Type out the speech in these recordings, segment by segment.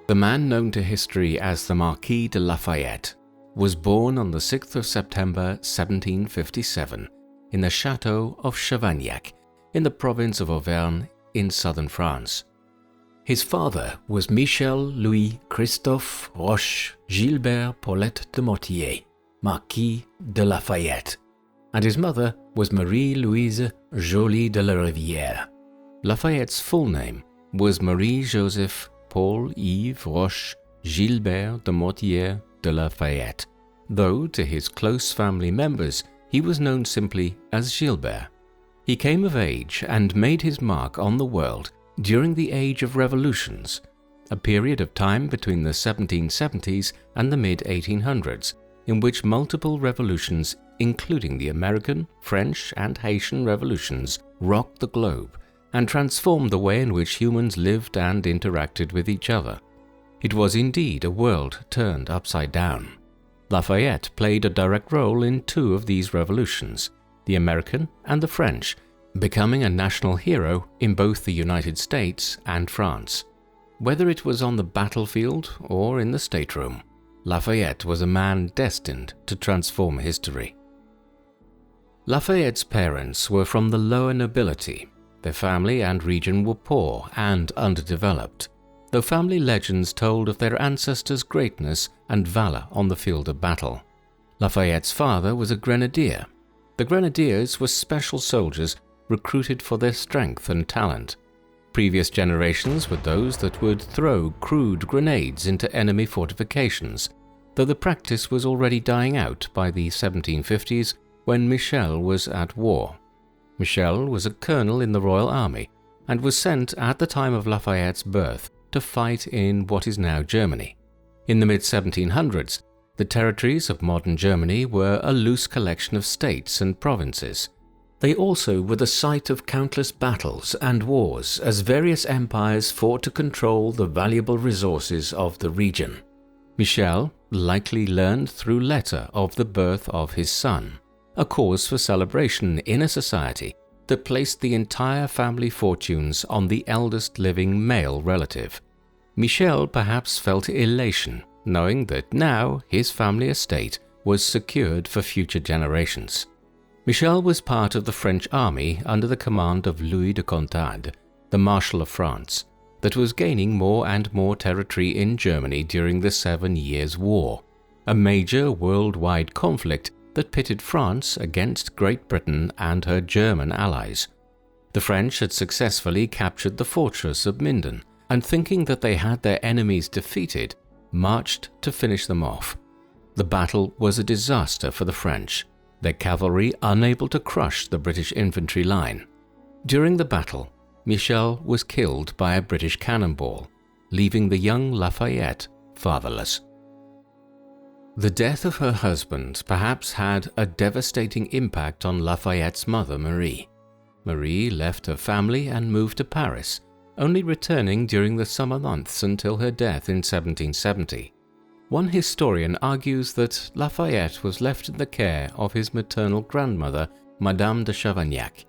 The man known to history as the Marquis de Lafayette was born on the 6th of September 1757 in the Château of Chavagnac in the province of Auvergne in southern France. His father was Michel Louis Christophe Roche Gilbert Paulette de Mortier, Marquis de Lafayette, and his mother was Marie-Louise Joly de la Rivière. Lafayette's full name was Marie-Joseph Paul-Yves Roche Gilbert de Mortier de Lafayette, though to his close family members he was known simply as Gilbert. He came of age and made his mark on the world during the Age of Revolutions, a period of time between the 1770s and the mid-1800s, in which multiple revolutions, including the American, French, and Haitian revolutions, rocked the globe and transformed the way in which humans lived and interacted with each other. It was indeed a world turned upside down. Lafayette played a direct role in two of these revolutions, the American and the French, becoming a national hero in both the United States and France. Whether it was on the battlefield or in the stateroom, Lafayette was a man destined to transform history. Lafayette's parents were from the lower nobility. Their family and region were poor and underdeveloped, though family legends told of their ancestors' greatness and valor on the field of battle. Lafayette's father was a grenadier. The grenadiers were special soldiers recruited for their strength and talent. Previous generations were those that would throw crude grenades into enemy fortifications, though the practice was already dying out by the 1750s when Michel was at war. Michel was a colonel in the Royal Army and was sent at the time of Lafayette's birth to fight in what is now Germany. In the mid-1700s, the territories of modern Germany were a loose collection of states and provinces. They also were the site of countless battles and wars as various empires fought to control the valuable resources of the region. Michel likely learned through letter of the birth of his son, a cause for celebration in a society that placed the entire family fortunes on the eldest living male relative. Michel perhaps felt elation, knowing that now his family estate was secured for future generations. Michel was part of the French army under the command of Louis de Contades, the Marshal of France, that was gaining more and more territory in Germany during the 7 Years' War, a major worldwide conflict that pitted France against Great Britain and her German allies. The French had successfully captured the fortress of Minden, and thinking that they had their enemies defeated, marched to finish them off. The battle was a disaster for the French, their cavalry unable to crush the British infantry line. During the battle, Michel was killed by a British cannonball, leaving the young Lafayette fatherless. The death of her husband perhaps had a devastating impact on Lafayette's mother, Marie. Marie left her family and moved to Paris, only returning during the summer months until her death in 1770. One historian argues that Lafayette was left in the care of his maternal grandmother, Madame de Chavagnac.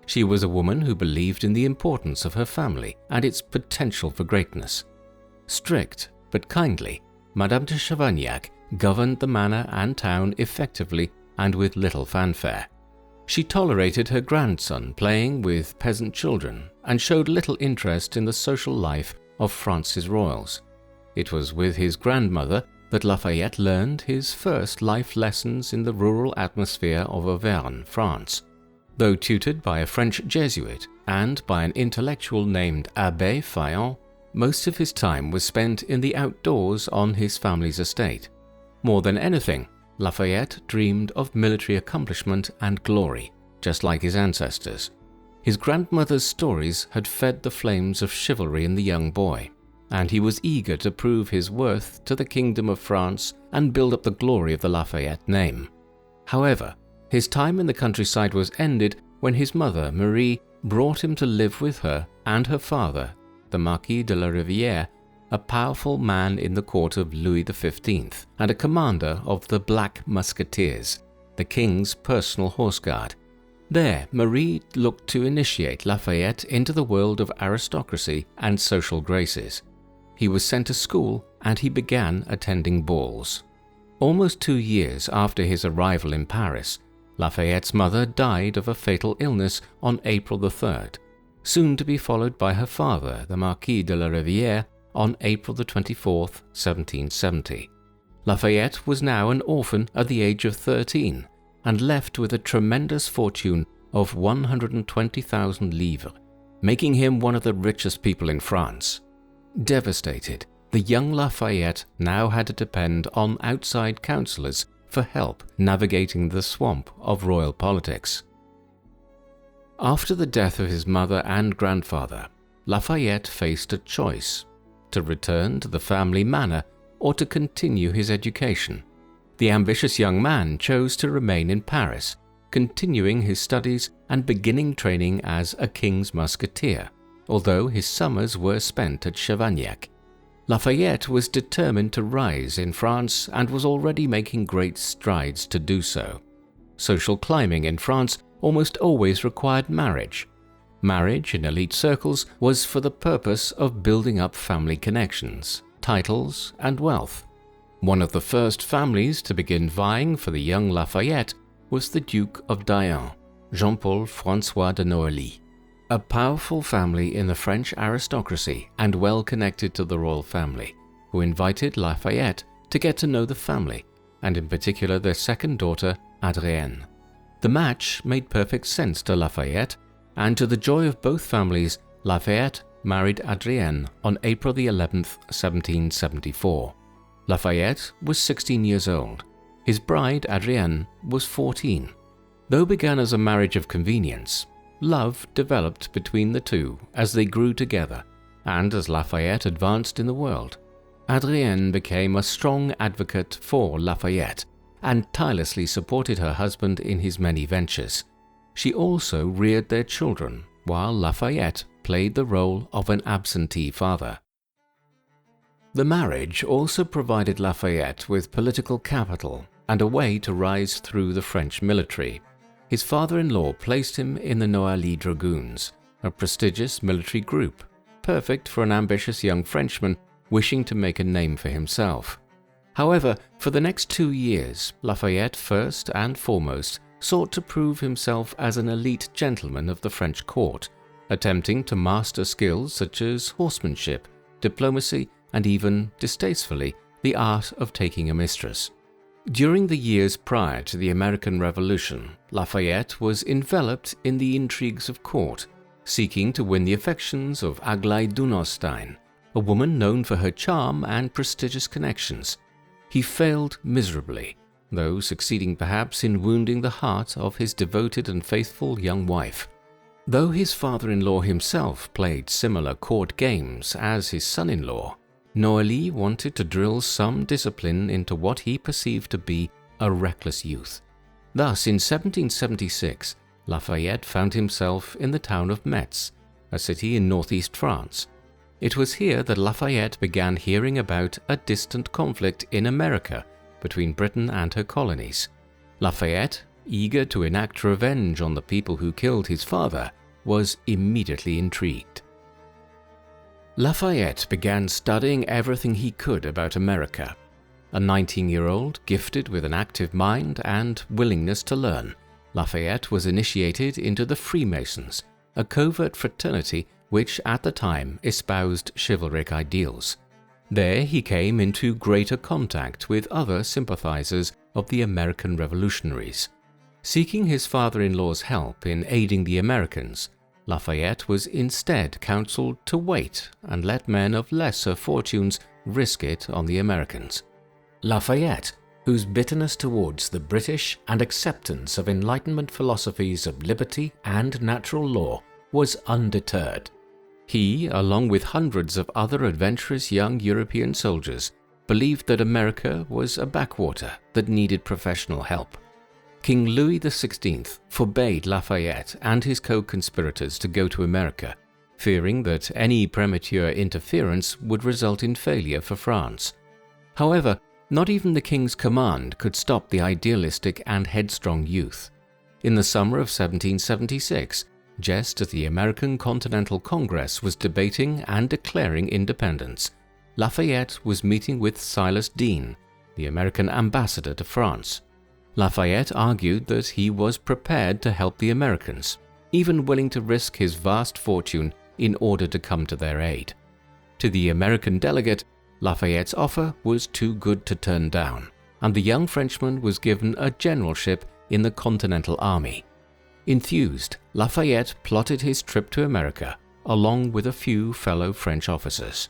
She was a woman who believed in the importance of her family and its potential for greatness. Strict but kindly, Madame de Chavagnac governed the manor and town effectively and with little fanfare. She tolerated her grandson playing with peasant children and showed little interest in the social life of France's royals. It was with his grandmother that Lafayette learned his first life lessons in the rural atmosphere of Auvergne, France. Though tutored by a French Jesuit and by an intellectual named Abbé Fayon, most of his time was spent in the outdoors on his family's estate. More than anything, Lafayette dreamed of military accomplishment and glory, just like his ancestors. His grandmother's stories had fed the flames of chivalry in the young boy, and he was eager to prove his worth to the Kingdom of France and build up the glory of the Lafayette name. However, his time in the countryside was ended when his mother, Marie, brought him to live with her and her father, the Marquis de la Rivière, a powerful man in the court of Louis XV and a commander of the Black Musketeers, the king's personal horse guard. There, Marie looked to initiate Lafayette into the world of aristocracy and social graces. He was sent to school and he began attending balls. Almost 2 years after his arrival in Paris, Lafayette's mother died of a fatal illness on April the 3rd, soon to be followed by her father, the Marquis de la Rivière, on April the 24th, 1770. Lafayette was now an orphan at the age of 13 and left with a tremendous fortune of 120,000 livres, making him one of the richest people in France. Devastated, the young Lafayette now had to depend on outside counselors for help navigating the swamp of royal politics. After the death of his mother and grandfather, Lafayette faced a choice: to return to the family manor or to continue his education. The ambitious young man chose to remain in Paris, continuing his studies and beginning training as a king's musketeer, although his summers were spent at Chavagnac. Lafayette was determined to rise in France and was already making great strides to do so. Social climbing in France almost always required marriage. Marriage in elite circles was for the purpose of building up family connections, titles, and wealth. One of the first families to begin vying for the young Lafayette was the Duke of Dayan, Jean-Paul François de Noailly, a powerful family in the French aristocracy and well connected to the royal family, who invited Lafayette to get to know the family, and in particular their second daughter, Adrienne. The match made perfect sense to Lafayette, and to the joy of both families, Lafayette married Adrienne on April the 11th, 1774. Lafayette was 16 years old. His bride, Adrienne, was 14. Though begun as a marriage of convenience, love developed between the two as they grew together, and as Lafayette advanced in the world. Adrienne became a strong advocate for Lafayette and tirelessly supported her husband in his many ventures. She also reared their children, while Lafayette played the role of an absentee father. The marriage also provided Lafayette with political capital and a way to rise through the French military. His father-in-law placed him in the Noailly Dragoons, a prestigious military group, perfect for an ambitious young Frenchman wishing to make a name for himself. However, for the next 2 years, Lafayette first and foremost sought to prove himself as an elite gentleman of the French court, attempting to master skills such as horsemanship, diplomacy, and even, distastefully, the art of taking a mistress. During the years prior to the American Revolution, Lafayette was enveloped in the intrigues of court, seeking to win the affections of Aglaé Dunostein, a woman known for her charm and prestigious connections. He failed miserably, though succeeding perhaps in wounding the heart of his devoted and faithful young wife. Though his father-in-law himself played similar court games as his son-in-law, Noailly wanted to drill some discipline into what he perceived to be a reckless youth. Thus, in 1776, Lafayette found himself in the town of Metz, a city in northeast France. It was here that Lafayette began hearing about a distant conflict in America between Britain and her colonies. Lafayette, eager to enact revenge on the people who killed his father, was immediately intrigued. Lafayette began studying everything he could about America. A 19-year-old gifted with an active mind and willingness to learn, Lafayette was initiated into the Freemasons, a covert fraternity which at the time espoused chivalric ideals. There he came into greater contact with other sympathizers of the American revolutionaries. Seeking his father-in-law's help in aiding the Americans, Lafayette was instead counseled to wait and let men of lesser fortunes risk it on the Americans. Lafayette, whose bitterness towards the British and acceptance of Enlightenment philosophies of liberty and natural law was undeterred. He, along with hundreds of other adventurous young European soldiers, believed that America was a backwater that needed professional help. King Louis XVI forbade Lafayette and his co-conspirators to go to America, fearing that any premature interference would result in failure for France. However, not even the king's command could stop the idealistic and headstrong youth. In the summer of 1776, just as the American Continental Congress was debating and declaring independence, Lafayette was meeting with Silas Deane, the American ambassador to France. Lafayette argued that he was prepared to help the Americans, even willing to risk his vast fortune in order to come to their aid. To the American delegate, Lafayette's offer was too good to turn down, and the young Frenchman was given a generalship in the Continental Army. Enthused, Lafayette plotted his trip to America, along with a few fellow French officers.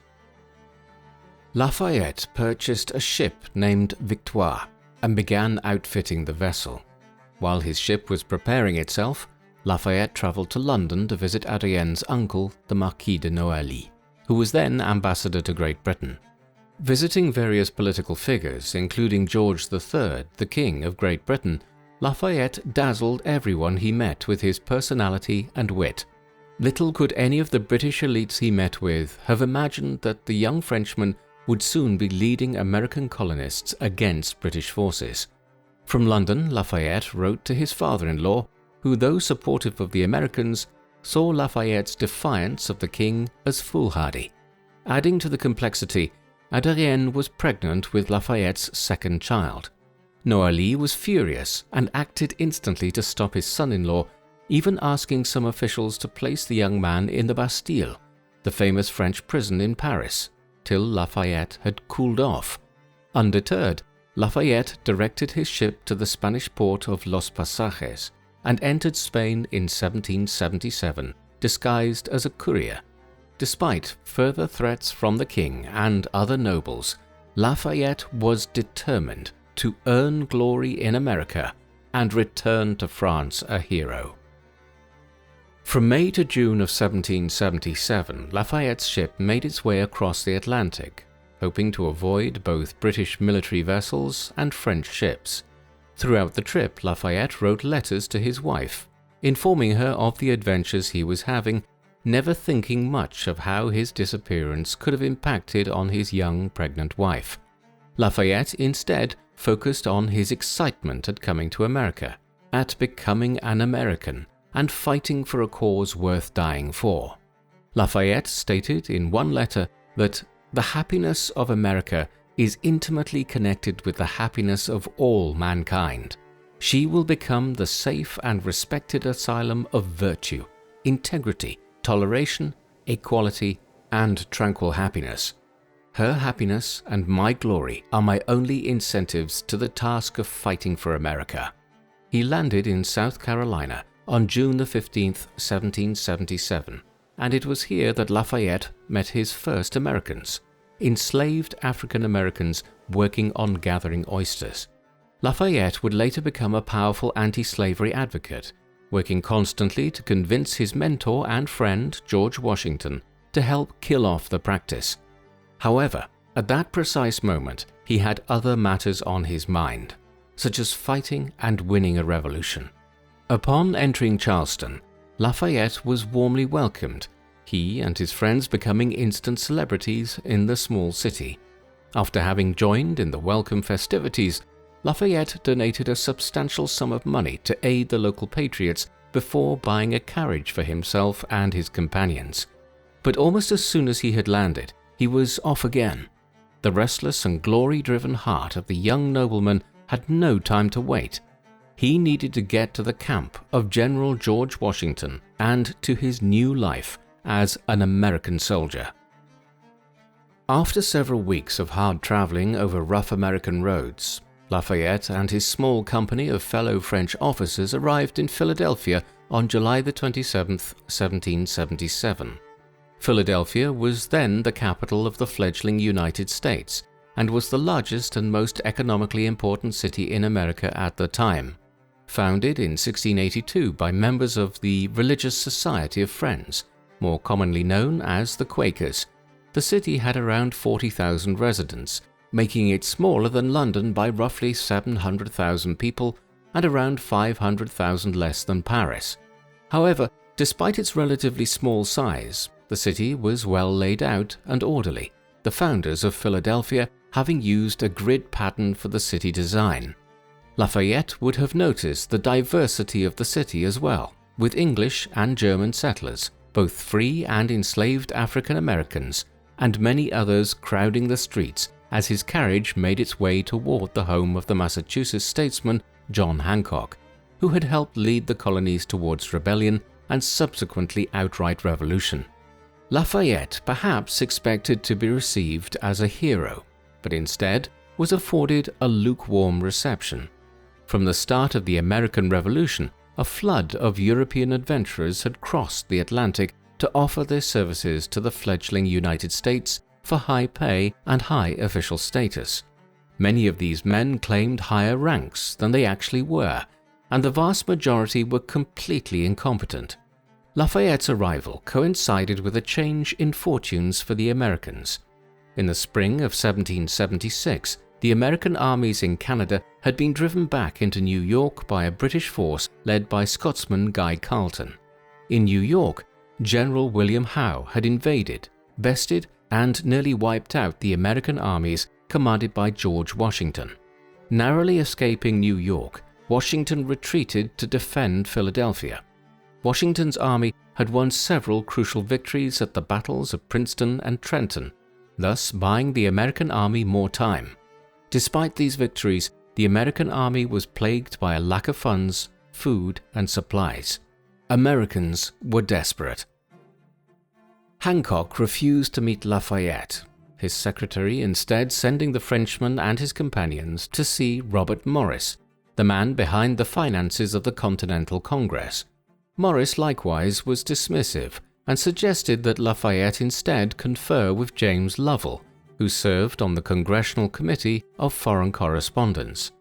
Lafayette purchased a ship named Victoire and began outfitting the vessel. While his ship was preparing itself, Lafayette traveled to London to visit Adrienne's uncle, the Marquis de Noailles, who was then ambassador to Great Britain. Visiting various political figures, including George III, the King of Great Britain, Lafayette dazzled everyone he met with his personality and wit. Little could any of the British elites he met with have imagined that the young Frenchman would soon be leading American colonists against British forces. From London, Lafayette wrote to his father-in-law, who, though supportive of the Americans, saw Lafayette's defiance of the king as foolhardy. Adding to the complexity, Adrienne was pregnant with Lafayette's second child. Noailles was furious and acted instantly to stop his son-in-law, even asking some officials to place the young man in the Bastille, the famous French prison in Paris, till Lafayette had cooled off. Undeterred, Lafayette directed his ship to the Spanish port of Los Pasajes and entered Spain in 1777, disguised as a courier. Despite further threats from the king and other nobles, Lafayette was determined to earn glory in America and return to France a hero. From May to June of 1777, Lafayette's ship made its way across the Atlantic, hoping to avoid both British military vessels and French ships. Throughout the trip, Lafayette wrote letters to his wife, informing her of the adventures he was having, never thinking much of how his disappearance could have impacted on his young pregnant wife. Lafayette instead focused on his excitement at coming to America, at becoming an American, and fighting for a cause worth dying for. Lafayette stated in one letter that the happiness of America is intimately connected with the happiness of all mankind. She will become the safe and respected asylum of virtue, integrity, toleration, equality, and tranquil happiness. Her happiness and my glory are my only incentives to the task of fighting for America. He landed in South Carolina on June the 15th, 1777, and it was here that Lafayette met his first Americans, enslaved African Americans working on gathering oysters. Lafayette would later become a powerful anti-slavery advocate, working constantly to convince his mentor and friend George Washington to help kill off the practice. However, at that precise moment, he had other matters on his mind, such as fighting and winning a revolution. Upon entering Charleston, Lafayette was warmly welcomed, he and his friends becoming instant celebrities in the small city. After having joined in the welcome festivities, Lafayette donated a substantial sum of money to aid the local patriots before buying a carriage for himself and his companions. But almost as soon as he had landed, he was off again. The restless and glory-driven heart of the young nobleman had no time to wait. He needed to get to the camp of General George Washington and to his new life as an American soldier. After several weeks of hard traveling over rough American roads, Lafayette and his small company of fellow French officers arrived in Philadelphia on July the 27th, 1777. Philadelphia was then the capital of the fledgling United States and was the largest and most economically important city in America at the time. Founded in 1682 by members of the Religious Society of Friends, more commonly known as the Quakers, the city had around 40,000 residents, making it smaller than London by roughly 700,000 people and around 500,000 less than Paris. However, despite its relatively small size, the city was well laid out and orderly, the founders of Philadelphia having used a grid pattern for the city design. Lafayette would have noticed the diversity of the city as well, with English and German settlers, both free and enslaved African Americans, and many others crowding the streets as his carriage made its way toward the home of the Massachusetts statesman John Hancock, who had helped lead the colonies towards rebellion and subsequently outright revolution. Lafayette perhaps expected to be received as a hero, but instead was afforded a lukewarm reception. From the start of the American Revolution, a flood of European adventurers had crossed the Atlantic to offer their services to the fledgling United States for high pay and high official status. Many of these men claimed higher ranks than they actually were, and the vast majority were completely incompetent. Lafayette's arrival coincided with a change in fortunes for the Americans. In the spring of 1776, the American armies in Canada had been driven back into New York by a British force led by Scotsman Guy Carleton. In New York, General William Howe had invaded, bested, and nearly wiped out the American armies commanded by George Washington. Narrowly escaping New York, Washington retreated to defend Philadelphia. Washington's army had won several crucial victories at the battles of Princeton and Trenton, thus buying the American army more time. Despite these victories, the American army was plagued by a lack of funds, food, and supplies. Americans were desperate. Hancock refused to meet Lafayette, his secretary instead sending the Frenchman and his companions to see Robert Morris, the man behind the finances of the Continental Congress. Morris likewise was dismissive and suggested that Lafayette instead confer with James Lovell, who served on the Congressional Committee of Foreign Correspondence.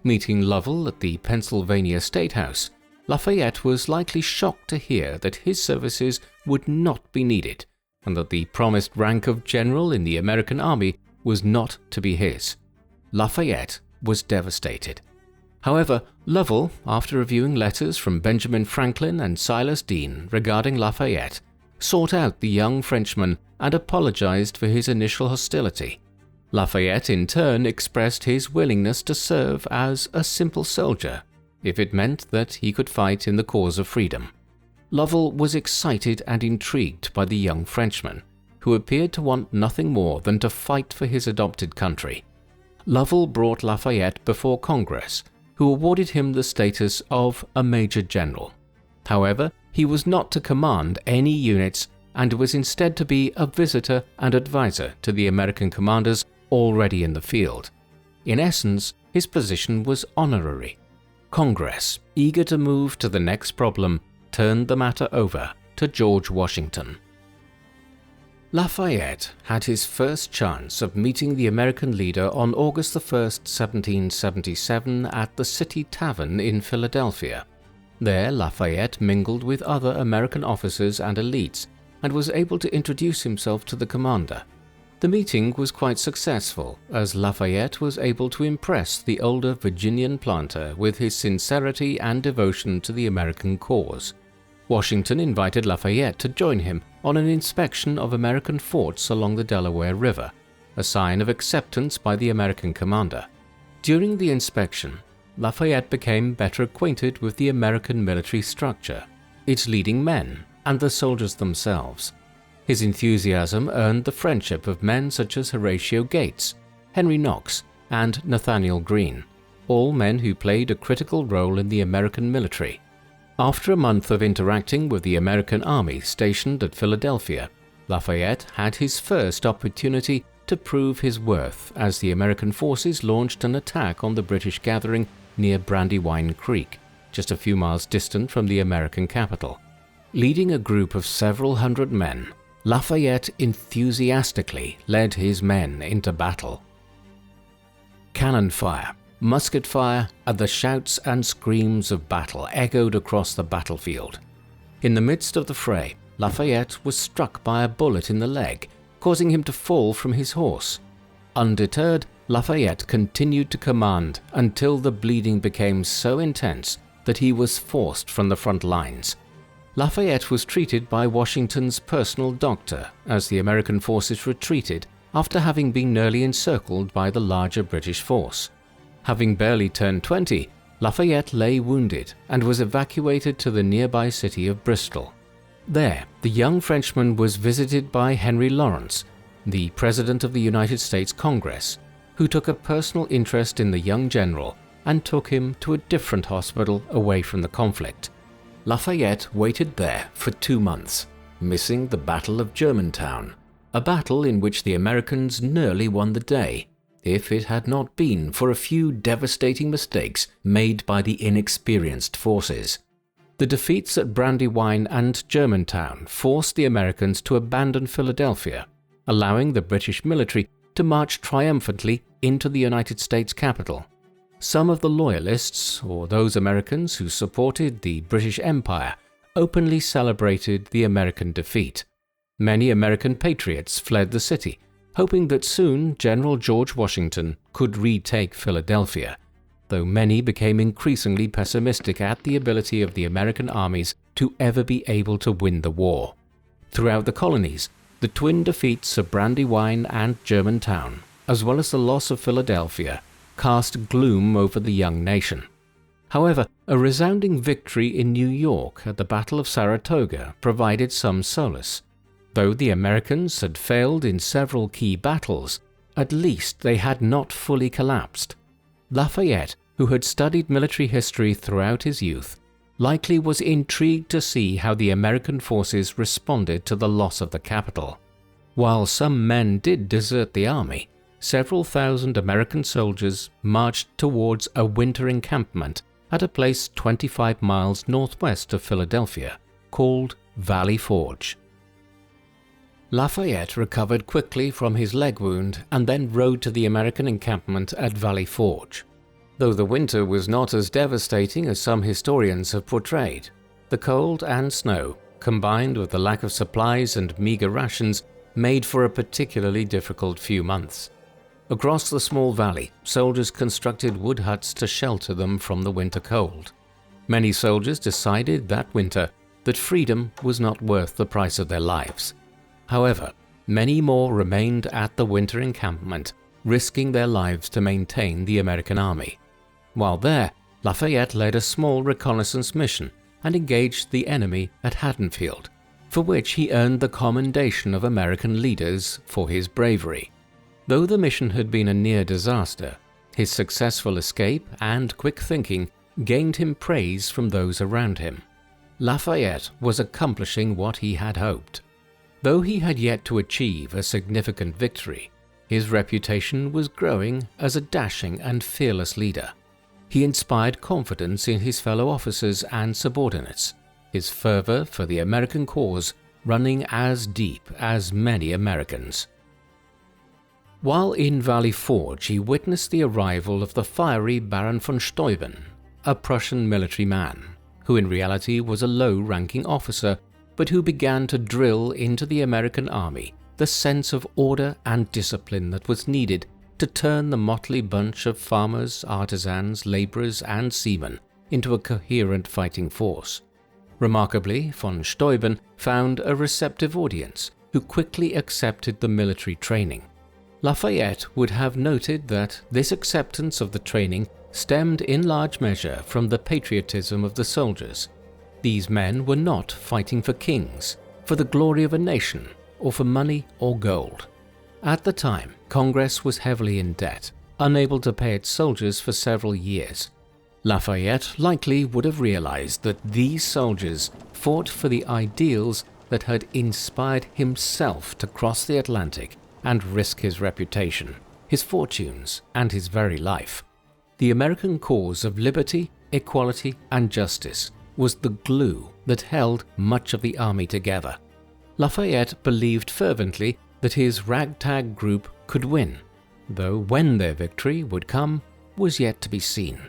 Meeting Lovell at the Pennsylvania State House, Lafayette was likely shocked to hear that his services would not be needed and that the promised rank of general in the American army was not to be his. Lafayette was devastated. However, Lovell, after reviewing letters from Benjamin Franklin and Silas Deane regarding Lafayette, sought out the young Frenchman and apologized for his initial hostility. Lafayette in turn expressed his willingness to serve as a simple soldier, if it meant that he could fight in the cause of freedom. Lovell was excited and intrigued by the young Frenchman, who appeared to want nothing more than to fight for his adopted country. Lovell brought Lafayette before Congress, who awarded him the status of a Major General. However, he was not to command any units and was instead to be a visitor and advisor to the American commanders already in the field. In essence, his position was honorary. Congress, eager to move to the next problem, turned the matter over to George Washington. Lafayette had his first chance of meeting the American leader on August 1, 1777 at the City Tavern in Philadelphia. There, Lafayette mingled with other American officers and elites and was able to introduce himself to the commander. The meeting was quite successful, as Lafayette was able to impress the older Virginian planter with his sincerity and devotion to the American cause. Washington invited Lafayette to join him on an inspection of American forts along the Delaware River, a sign of acceptance by the American commander. During the inspection, Lafayette became better acquainted with the American military structure, its leading men, and the soldiers themselves. His enthusiasm earned the friendship of men such as Horatio Gates, Henry Knox, and Nathaniel Greene, all men who played a critical role in the American military. After a month of interacting with the American army stationed at Philadelphia, Lafayette had his first opportunity to prove his worth as the American forces launched an attack on the British gathering near Brandywine Creek, just a few miles distant from the American capital. Leading a group of several hundred men, Lafayette enthusiastically led his men into battle. Cannon fire, musket fire, and the shouts and screams of battle echoed across the battlefield. In the midst of the fray, Lafayette was struck by a bullet in the leg, causing him to fall from his horse. Undeterred, Lafayette continued to command until the bleeding became so intense that he was forced from the front lines. Lafayette was treated by Washington's personal doctor as the American forces retreated after having been nearly encircled by the larger British force. Having barely turned 20, Lafayette lay wounded and was evacuated to the nearby city of Bristol. There, the young Frenchman was visited by Henry Lawrence, the President of the United States Congress, who took a personal interest in the young general and took him to a different hospital away from the conflict. Lafayette waited there for 2 months, missing the Battle of Germantown, a battle in which the Americans nearly won the day, if it had not been for a few devastating mistakes made by the inexperienced forces. The defeats at Brandywine and Germantown forced the Americans to abandon Philadelphia, allowing the British military to march triumphantly into the United States capital. Some of the Loyalists, or those Americans who supported the British Empire, openly celebrated the American defeat. Many American patriots fled the city, hoping that soon General George Washington could retake Philadelphia, though many became increasingly pessimistic at the ability of the American armies to ever be able to win the war. Throughout the colonies, the twin defeats of Brandywine and Germantown, as well as the loss of Philadelphia, cast gloom over the young nation. However, a resounding victory in New York at the Battle of Saratoga provided some solace. Though the Americans had failed in several key battles, at least they had not fully collapsed. Lafayette, who had studied military history throughout his youth, likely was intrigued to see how the American forces responded to the loss of the capital. While some men did desert the army, several thousand American soldiers marched towards a winter encampment at a place 25 miles northwest of Philadelphia, called Valley Forge. Lafayette recovered quickly from his leg wound and then rode to the American encampment at Valley Forge. Though the winter was not as devastating as some historians have portrayed, the cold and snow, combined with the lack of supplies and meager rations, made for a particularly difficult few months. Across the small valley, soldiers constructed wood huts to shelter them from the winter cold. Many soldiers decided that winter that freedom was not worth the price of their lives. However, many more remained at the winter encampment, risking their lives to maintain the American army. While there, Lafayette led a small reconnaissance mission and engaged the enemy at Haddonfield, for which he earned the commendation of American leaders for his bravery. Though the mission had been a near disaster, his successful escape and quick thinking gained him praise from those around him. Lafayette was accomplishing what he had hoped. Though he had yet to achieve a significant victory, his reputation was growing as a dashing and fearless leader. He inspired confidence in his fellow officers and subordinates, his fervor for the American cause running as deep as many Americans. While in Valley Forge, he witnessed the arrival of the fiery Baron von Steuben, a Prussian military man, who in reality was a low-ranking officer, but who began to drill into the American army the sense of order and discipline that was needed to turn the motley bunch of farmers, artisans, laborers, and seamen into a coherent fighting force. Remarkably, von Steuben found a receptive audience who quickly accepted the military training. Lafayette would have noted that this acceptance of the training stemmed in large measure from the patriotism of the soldiers. These men were not fighting for kings, for the glory of a nation, or for money or gold. At the time, Congress was heavily in debt, unable to pay its soldiers for several years. Lafayette likely would have realized that these soldiers fought for the ideals that had inspired himself to cross the Atlantic and risk his reputation, his fortunes, and his very life. The American cause of liberty, equality, and justice was the glue that held much of the army together. Lafayette believed fervently that his ragtag group could win, though when their victory would come was yet to be seen.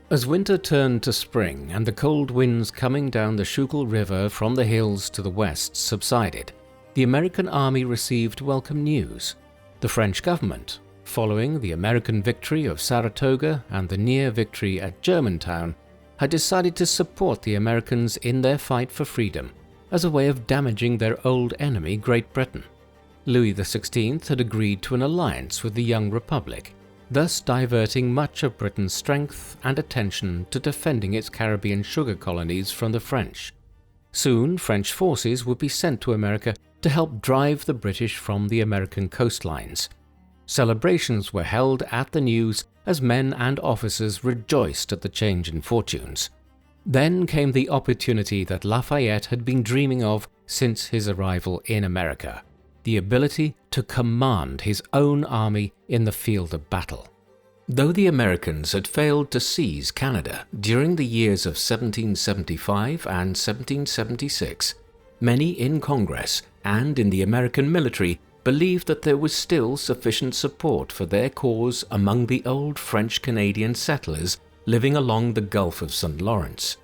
As winter turned to spring and the cold winds coming down the Schuylkill River from the hills to the west subsided, the American army received welcome news. The French government, following the American victory of Saratoga and the near victory at Germantown, had decided to support the Americans in their fight for freedom as a way of damaging their old enemy Great Britain. Louis XVI had agreed to an alliance with the young republic, thus diverting much of Britain's strength and attention to defending its Caribbean sugar colonies from the French. Soon French forces would be sent to America to help drive the British from the American coastlines. Celebrations were held at the news as men and officers rejoiced at the change in fortunes. Then came the opportunity that Lafayette had been dreaming of since his arrival in America: the ability to command his own army in the field of battle. Though the Americans had failed to seize Canada during the years of 1775 and 1776, many in Congress and in the American military believed that there was still sufficient support for their cause among the old French-Canadian settlers living along the Gulf of St. Lawrence.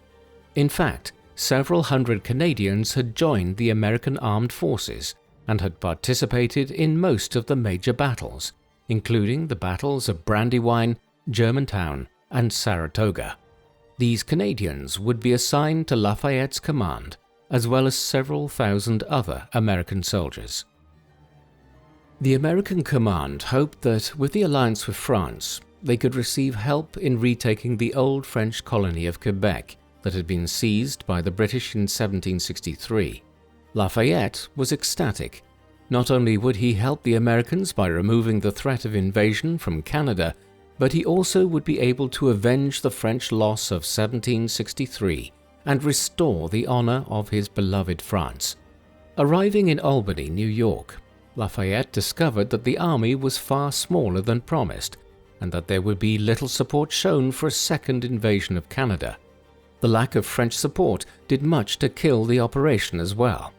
In fact, several hundred Canadians had joined the American armed forces and had participated in most of the major battles, including the battles of Brandywine, Germantown, and Saratoga. These Canadians would be assigned to Lafayette's command, as well as several thousand other American soldiers. The American command hoped that with the alliance with France, they could receive help in retaking the old French colony of Quebec that had been seized by the British in 1763. Lafayette was ecstatic. Not only would he help the Americans by removing the threat of invasion from Canada, but he also would be able to avenge the French loss of 1763 and restore the honor of his beloved France. Arriving in Albany, New York, Lafayette discovered that the army was far smaller than promised, and that there would be little support shown for a second invasion of Canada. The lack of French support did much to kill the operation as well.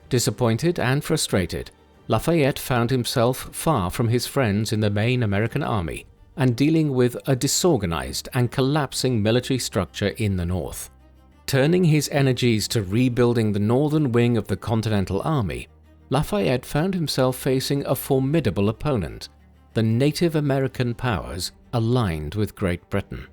Disappointed and frustrated, Lafayette found himself far from his friends in the main American army and dealing with a disorganized and collapsing military structure in the north. Turning his energies to rebuilding the northern wing of the Continental Army, Lafayette found himself facing a formidable opponent, the Native American powers aligned with Great Britain.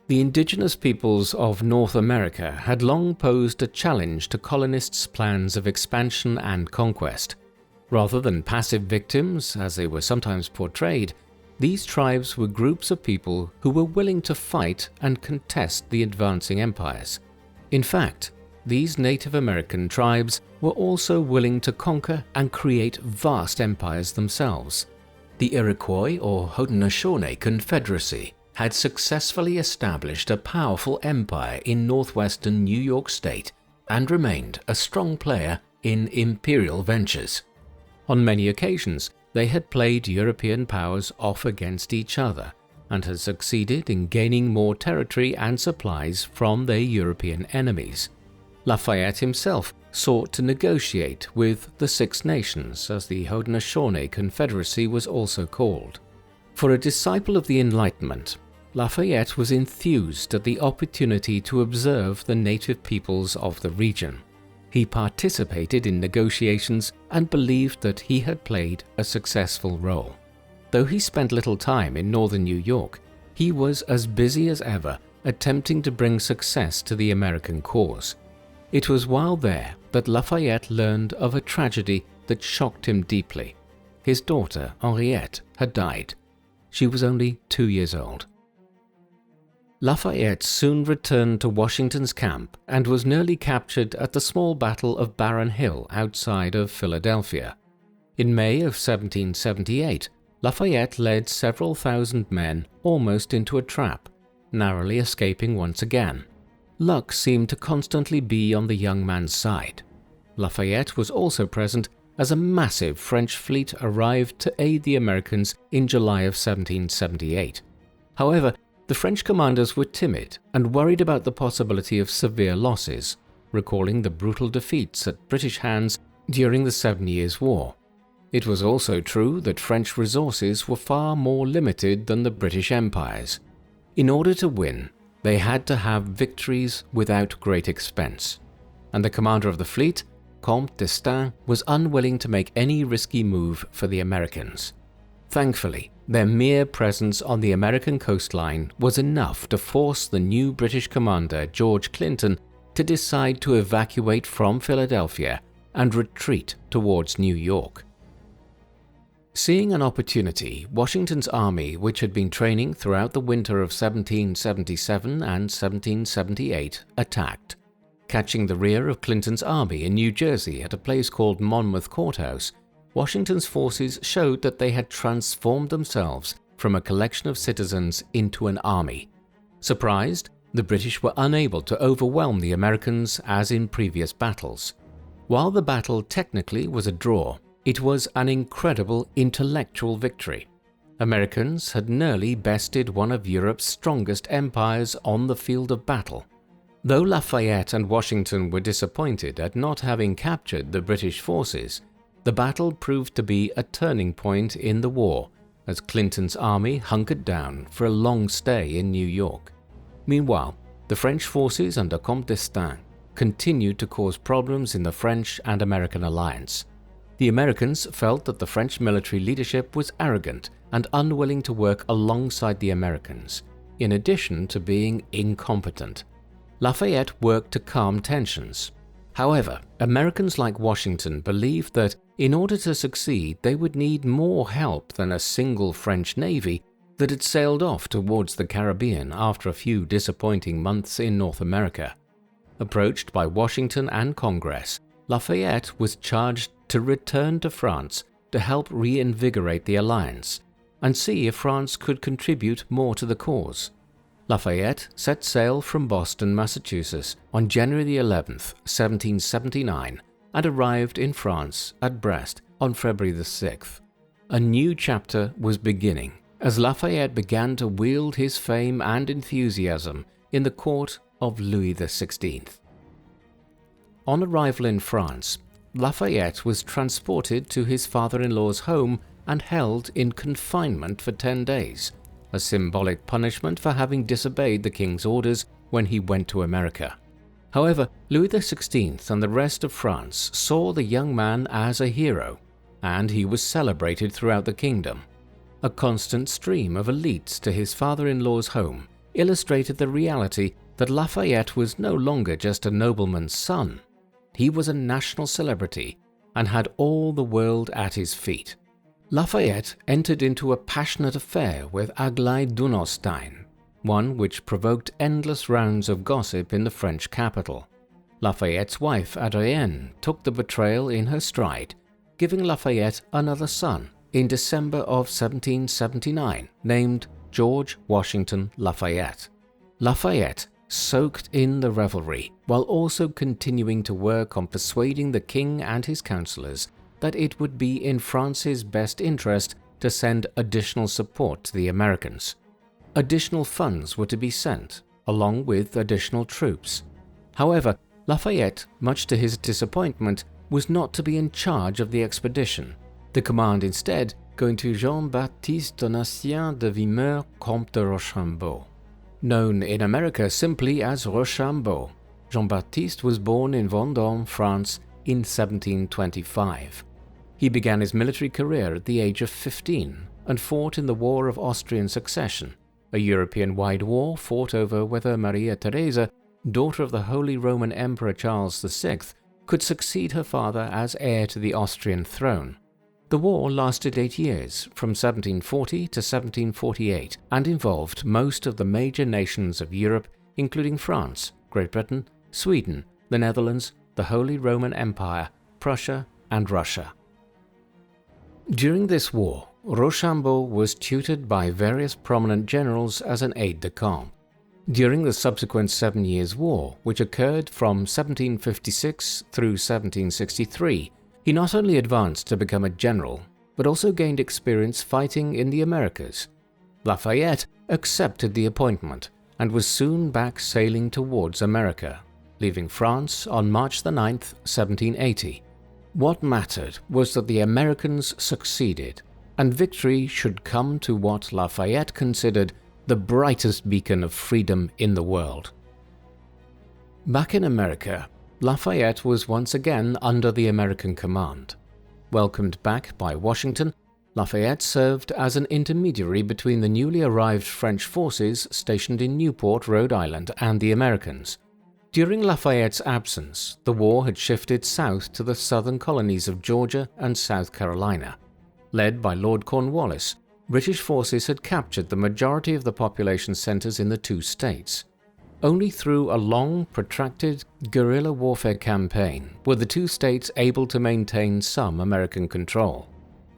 The indigenous peoples of North America had long posed a challenge to colonists' plans of expansion and conquest. Rather than passive victims, as they were sometimes portrayed, these tribes were groups of people who were willing to fight and contest the advancing empires. In fact, these Native American tribes were also willing to conquer and create vast empires themselves. The Iroquois or Haudenosaunee Confederacy had successfully established a powerful empire in northwestern New York State and remained a strong player in imperial ventures. On many occasions, they had played European powers off against each other and had succeeded in gaining more territory and supplies from their European enemies. Lafayette himself sought to negotiate with the Six Nations, as the Haudenosaunee Confederacy was also called. For a disciple of the Enlightenment, Lafayette was enthused at the opportunity to observe the native peoples of the region. He participated in negotiations and believed that he had played a successful role. Though he spent little time in northern New York, he was as busy as ever attempting to bring success to the American cause. It was while there that Lafayette learned of a tragedy that shocked him deeply. His daughter, Henriette, had died. She was only 2 years old. Lafayette soon returned to Washington's camp and was nearly captured at the small battle of Barron Hill outside of Philadelphia. In May of 1778, Lafayette led several thousand men almost into a trap, narrowly escaping once again. Luck seemed to constantly be on the young man's side. Lafayette was also present as a massive French fleet arrived to aid the Americans in July of 1778. However, the French commanders were timid and worried about the possibility of severe losses, recalling the brutal defeats at British hands during the 7 Years' War. It was also true that French resources were far more limited than the British Empire's. In order to win, they had to have victories without great expense, and the commander of the fleet, Comte d'Estaing, was unwilling to make any risky move for the Americans. Thankfully, their mere presence on the American coastline was enough to force the new British commander, George Clinton, to decide to evacuate from Philadelphia and retreat towards New York. Seeing an opportunity, Washington's army, which had been training throughout the winter of 1777 and 1778, attacked. Catching the rear of Clinton's army in New Jersey at a place called Monmouth Courthouse, Washington's forces showed that they had transformed themselves from a collection of citizens into an army. Surprised, the British were unable to overwhelm the Americans as in previous battles. While the battle technically was a draw, it was an incredible intellectual victory. Americans had nearly bested one of Europe's strongest empires on the field of battle. Though Lafayette and Washington were disappointed at not having captured the British forces, the battle proved to be a turning point in the war, as Clinton's army hunkered down for a long stay in New York. Meanwhile, the French forces under Comte d'Estaing continued to cause problems in the French and American alliance. The Americans felt that the French military leadership was arrogant and unwilling to work alongside the Americans, in addition to being incompetent. Lafayette worked to calm tensions. However, Americans like Washington believed that in order to succeed, they would need more help than a single French navy that had sailed off towards the Caribbean after a few disappointing months in North America. Approached by Washington and Congress, Lafayette was charged to return to France to help reinvigorate the alliance and see if France could contribute more to the cause. Lafayette set sail from Boston, Massachusetts on January 11, 1779, and arrived in France at Brest on February 6th. A new chapter was beginning as Lafayette began to wield his fame and enthusiasm in the court of Louis XVI. On arrival in France, Lafayette was transported to his father-in-law's home and held in confinement for 10 days, a symbolic punishment for having disobeyed the king's orders when he went to America. However, Louis XVI and the rest of France saw the young man as a hero, and he was celebrated throughout the kingdom. A constant stream of elites to his father-in-law's home illustrated the reality that Lafayette was no longer just a nobleman's son. He was a national celebrity and had all the world at his feet. Lafayette entered into a passionate affair with Aglaé Dunostein, one which provoked endless rounds of gossip in the French capital. Lafayette's wife Adrienne took the betrayal in her stride, giving Lafayette another son in December of 1779 named George Washington Lafayette. Lafayette soaked in the revelry while also continuing to work on persuading the king and his councillors that it would be in France's best interest to send additional support to the Americans. Additional funds were to be sent, along with additional troops. However, Lafayette, much to his disappointment, was not to be in charge of the expedition, the command instead going to Jean-Baptiste Donatien de Vimeur, Comte de Rochambeau. Known in America simply as Rochambeau, Jean-Baptiste was born in Vendôme, France in 1725. He began his military career at the age of 15 and fought in the War of Austrian Succession, a European-wide war fought over whether Maria Theresa, daughter of the Holy Roman Emperor Charles VI, could succeed her father as heir to the Austrian throne. The war lasted 8 years, from 1740 to 1748, and involved most of the major nations of Europe, including France, Great Britain, Sweden, the Netherlands, the Holy Roman Empire, Prussia, and Russia. During this war, Rochambeau was tutored by various prominent generals as an aide-de-camp. During the subsequent 7 Years' War, which occurred from 1756 through 1763, he not only advanced to become a general, but also gained experience fighting in the Americas. Lafayette accepted the appointment and was soon back sailing towards America, leaving France on March 9, 1780. What mattered was that the Americans succeeded, and victory should come to what Lafayette considered the brightest beacon of freedom in the world. Back in America, Lafayette was once again under the American command. Welcomed back by Washington, Lafayette served as an intermediary between the newly arrived French forces stationed in Newport, Rhode Island, and the Americans. During Lafayette's absence, the war had shifted south to the southern colonies of Georgia and South Carolina. Led by Lord Cornwallis, British forces had captured the majority of the population centers in the two states. Only through a long, protracted guerrilla warfare campaign were the two states able to maintain some American control.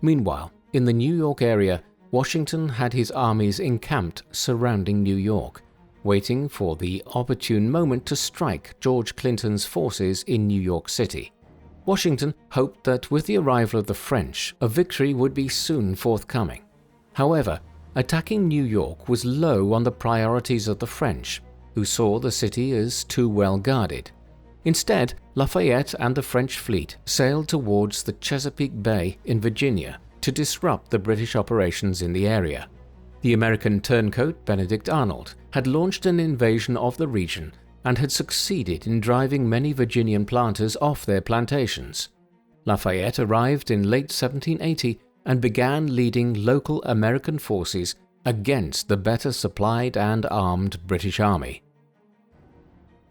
Meanwhile, in the New York area, Washington had his armies encamped surrounding New York, waiting for the opportune moment to strike George Clinton's forces in New York City. Washington hoped that with the arrival of the French, a victory would be soon forthcoming. However, attacking New York was low on the priorities of the French, who saw the city as too well guarded. Instead, Lafayette and the French fleet sailed towards the Chesapeake Bay in Virginia to disrupt the British operations in the area. The American turncoat Benedict Arnold had launched an invasion of the region and had succeeded in driving many Virginian planters off their plantations. Lafayette arrived in late 1780 and began leading local American forces against the better supplied and armed British army.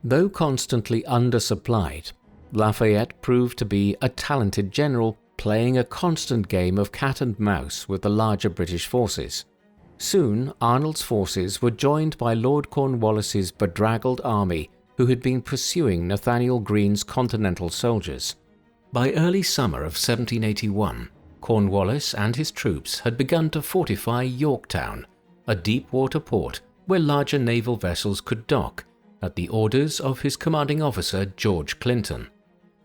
Though constantly undersupplied, Lafayette proved to be a talented general playing a constant game of cat and mouse with the larger British forces. Soon, Arnold's forces were joined by Lord Cornwallis's bedraggled army who had been pursuing Nathaniel Greene's Continental soldiers. By early summer of 1781, Cornwallis and his troops had begun to fortify Yorktown, a deep-water port where larger naval vessels could dock, at the orders of his commanding officer George Clinton.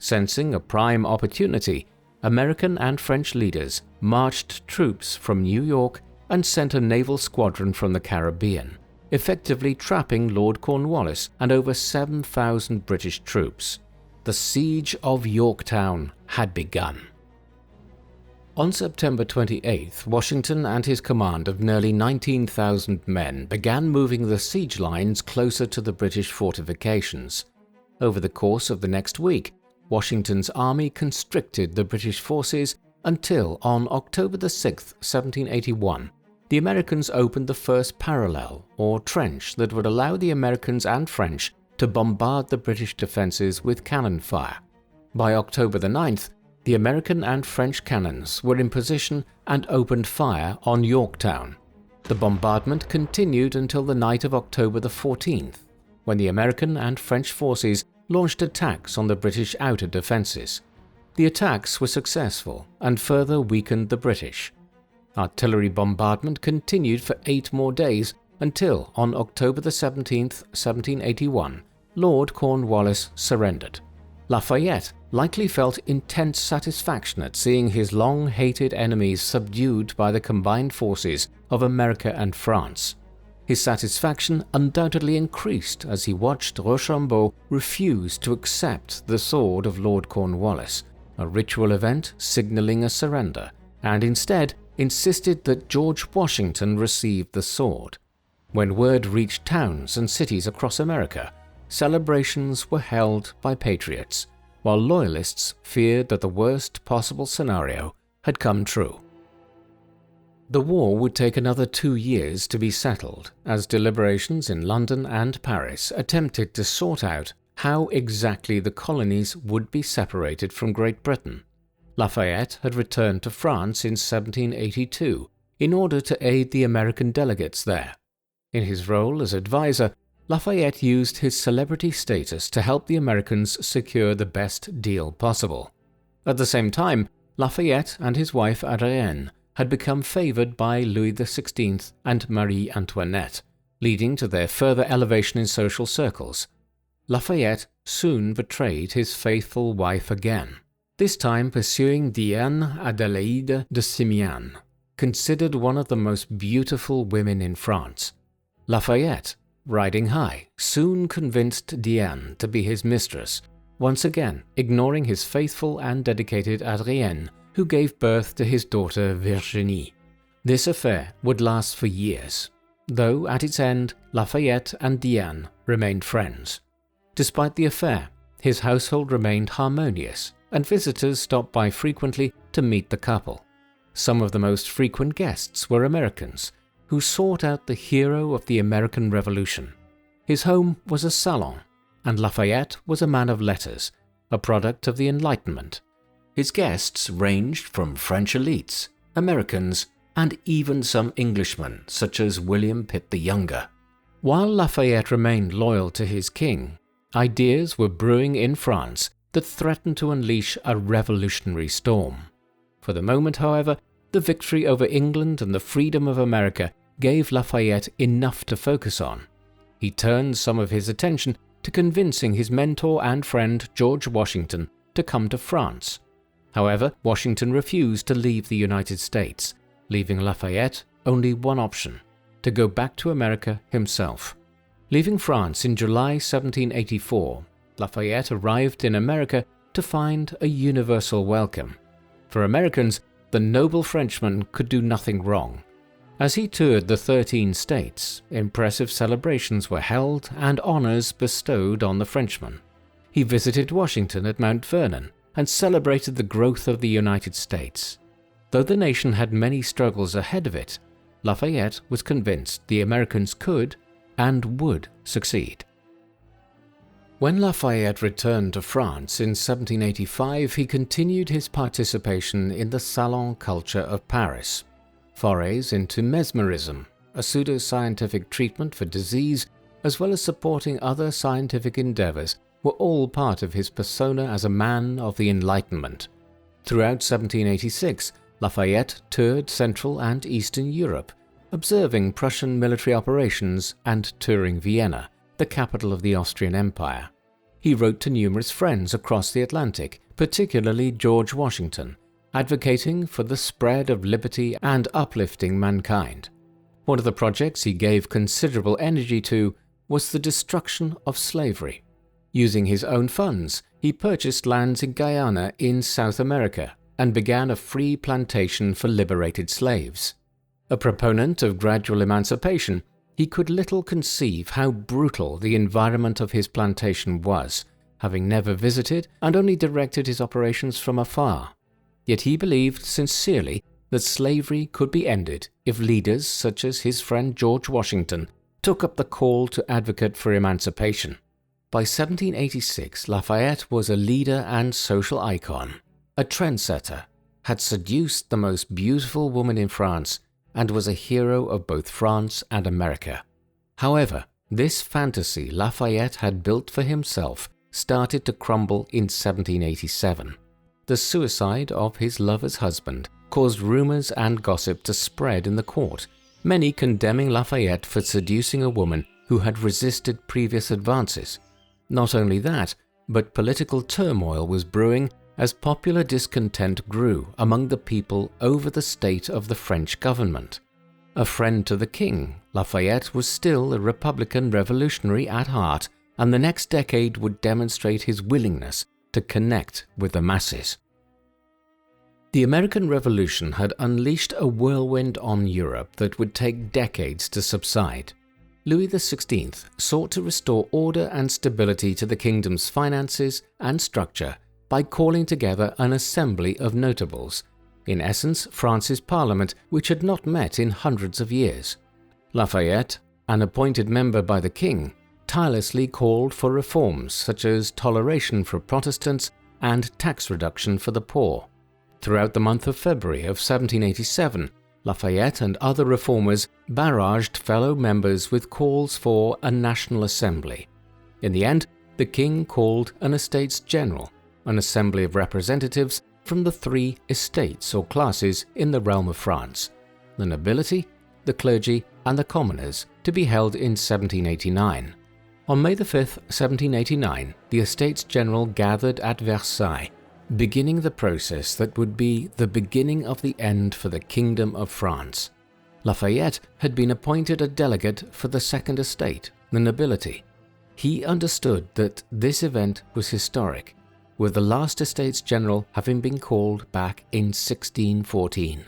Sensing a prime opportunity, American and French leaders marched troops from New York and sent a naval squadron from the Caribbean, effectively trapping Lord Cornwallis and over 7,000 British troops. The siege of Yorktown had begun. On September 28th, Washington and his command of nearly 19,000 men began moving the siege lines closer to the British fortifications. Over the course of the next week, Washington's army constricted the British forces until on October 6, 1781, the Americans opened the first parallel or trench that would allow the Americans and French to bombard the British defenses with cannon fire. By October 9th, the American and French cannons were in position and opened fire on Yorktown. The bombardment continued until the night of October 14th, when the American and French forces launched attacks on the British outer defenses. The attacks were successful and further weakened the British. Artillery bombardment continued for 8 more days until on October 17th, 1781, Lord Cornwallis surrendered. Lafayette likely felt intense satisfaction at seeing his long-hated enemies subdued by the combined forces of America and France. His satisfaction undoubtedly increased as he watched Rochambeau refuse to accept the sword of Lord Cornwallis, a ritual event signaling a surrender, and instead insisted that George Washington receive the sword. When word reached towns and cities across America, celebrations were held by patriots, while loyalists feared that the worst possible scenario had come true. The war would take another 2 years to be settled, as deliberations in London and Paris attempted to sort out how exactly the colonies would be separated from Great Britain. Lafayette had returned to France in 1782 in order to aid the American delegates there. In his role as advisor, Lafayette used his celebrity status to help the Americans secure the best deal possible. At the same time, Lafayette and his wife Adrienne had become favored by Louis XVI and Marie Antoinette, leading to their further elevation in social circles. Lafayette soon betrayed his faithful wife again, this time pursuing Diane Adélaïde de Simiane, considered one of the most beautiful women in France. Lafayette, riding high, soon convinced Diane to be his mistress, once again ignoring his faithful and dedicated Adrienne, who gave birth to his daughter Virginie. This affair would last for years, though at its end Lafayette and Diane remained friends. Despite the affair, his household remained harmonious, and visitors stopped by frequently to meet the couple. Some of the most frequent guests were Americans, who sought out the hero of the American Revolution. His home was a salon, and Lafayette was a man of letters, a product of the Enlightenment. His guests ranged from French elites, Americans, and even some Englishmen such as William Pitt the Younger. While Lafayette remained loyal to his king, ideas were brewing in France that threatened to unleash a revolutionary storm. For the moment, however, the victory over England and the freedom of America gave Lafayette enough to focus on. He turned some of his attention to convincing his mentor and friend George Washington to come to France. However, Washington refused to leave the United States, leaving Lafayette only one option: to go back to America himself. Leaving France in July 1784, Lafayette arrived in America to find a universal welcome. For Americans, the noble Frenchman could do nothing wrong. As he toured the 13 states, impressive celebrations were held and honors bestowed on the Frenchman. He visited Washington at Mount Vernon and celebrated the growth of the United States. Though the nation had many struggles ahead of it, Lafayette was convinced the Americans could and would succeed. When Lafayette returned to France in 1785, he continued his participation in the salon culture of Paris. Forays into mesmerism, a pseudo-scientific treatment for disease, as well as supporting other scientific endeavors, were all part of his persona as a man of the Enlightenment. Throughout 1786, Lafayette toured Central and Eastern Europe, observing Prussian military operations and touring Vienna, the capital of the Austrian Empire. He wrote to numerous friends across the Atlantic, particularly George Washington, advocating for the spread of liberty and uplifting mankind. One of the projects he gave considerable energy to was the destruction of slavery. Using his own funds, he purchased lands in Guyana in South America and began a free plantation for liberated slaves. A proponent of gradual emancipation, he could little conceive how brutal the environment of his plantation was, having never visited and only directed his operations from afar. Yet he believed sincerely that slavery could be ended if leaders such as his friend George Washington took up the call to advocate for emancipation. By 1786, Lafayette was a leader and social icon, a trendsetter, had seduced the most beautiful woman in France, and was a hero of both France and America. However, this fantasy Lafayette had built for himself started to crumble in 1787. The suicide of his lover's husband caused rumors and gossip to spread in the court, many condemning Lafayette for seducing a woman who had resisted previous advances. Not only that, but political turmoil was brewing as popular discontent grew among the people over the state of the French government. A friend to the king, Lafayette was still a Republican revolutionary at heart, and the next decade would demonstrate his willingness to connect with the masses. The American Revolution had unleashed a whirlwind on Europe that would take decades to subside. Louis XVI sought to restore order and stability to the kingdom's finances and structure by calling together an assembly of notables, in essence France's parliament, which had not met in hundreds of years. Lafayette, an appointed member by the king, tirelessly called for reforms such as toleration for Protestants and tax reduction for the poor. Throughout the month of February of 1787, Lafayette and other reformers barraged fellow members with calls for a national assembly. In the end, the king called an Estates General, an assembly of representatives from the 3 estates or classes in the realm of France: the nobility, the clergy, and the commoners, to be held in 1789. On May 5, 1789, the Estates General gathered at Versailles, beginning the process that would be the beginning of the end for the Kingdom of France. Lafayette had been appointed a delegate for the Second Estate, the nobility. He understood that this event was historic, with the last Estates General having been called back in 1614.